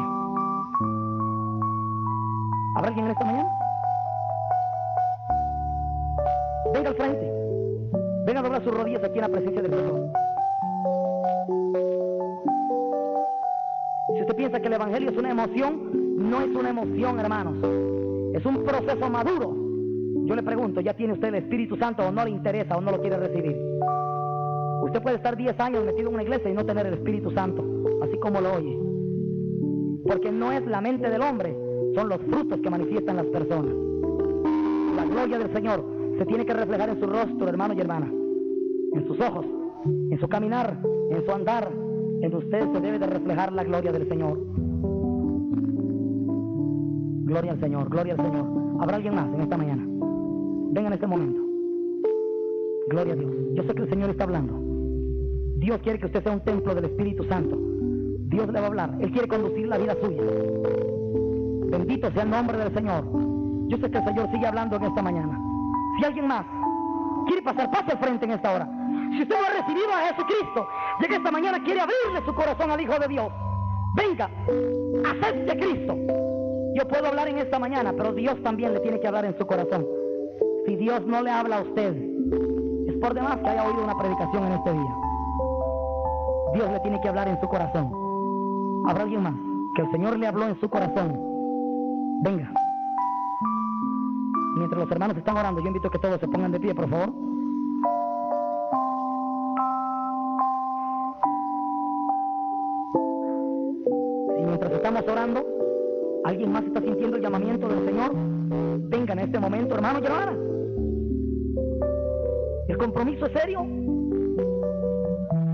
¿Habrá alguien en esta mañana? Venga al frente. Venga a doblar sus rodillas aquí en la presencia del Señor. Si usted piensa que el evangelio es una emoción, no es una emoción, hermanos. Es un proceso maduro. Yo le pregunto, ¿ya tiene usted el Espíritu Santo o no le interesa o no lo quiere recibir? Usted puede estar 10 años metido en una iglesia y no tener el Espíritu Santo, así como lo oye. Porque no es la mente del hombre, son los frutos que manifiestan las personas. La gloria del Señor se tiene que reflejar en su rostro, hermano y hermana, en sus ojos, en su caminar, en su andar. En usted se debe de reflejar la gloria del Señor. Gloria al Señor, gloria al Señor. ¿Habrá alguien más en esta mañana? Venga en este momento. Gloria a Dios. Yo sé que el Señor está hablando. Dios quiere que usted sea un templo del Espíritu Santo. Dios le va a hablar. Él quiere conducir la vida suya. Bendito sea el nombre del Señor. Yo sé que el Señor sigue hablando en esta mañana. Si alguien más quiere pasar, pase al frente en esta hora. Si usted no ha recibido a Jesucristo, llega esta mañana, quiere abrirle su corazón al Hijo de Dios. Venga, acepte a Cristo. Yo puedo hablar en esta mañana, pero Dios también le tiene que hablar en su corazón. Si Dios no le habla a usted, es por demás que haya oído una predicación en este día. Dios le tiene que hablar en su corazón. ¿Habrá alguien más que el Señor le habló en su corazón? Venga. Mientras los hermanos están orando, yo invito a que todos se pongan de pie, por favor. Y mientras estamos orando, ¿alguien más está sintiendo el llamamiento del Señor? Venga en este momento, hermano y hermana. El compromiso es serio.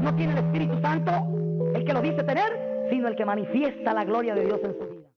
No tiene el Espíritu Santo el que lo dice tener, sino el que manifiesta la gloria de Dios en su vida.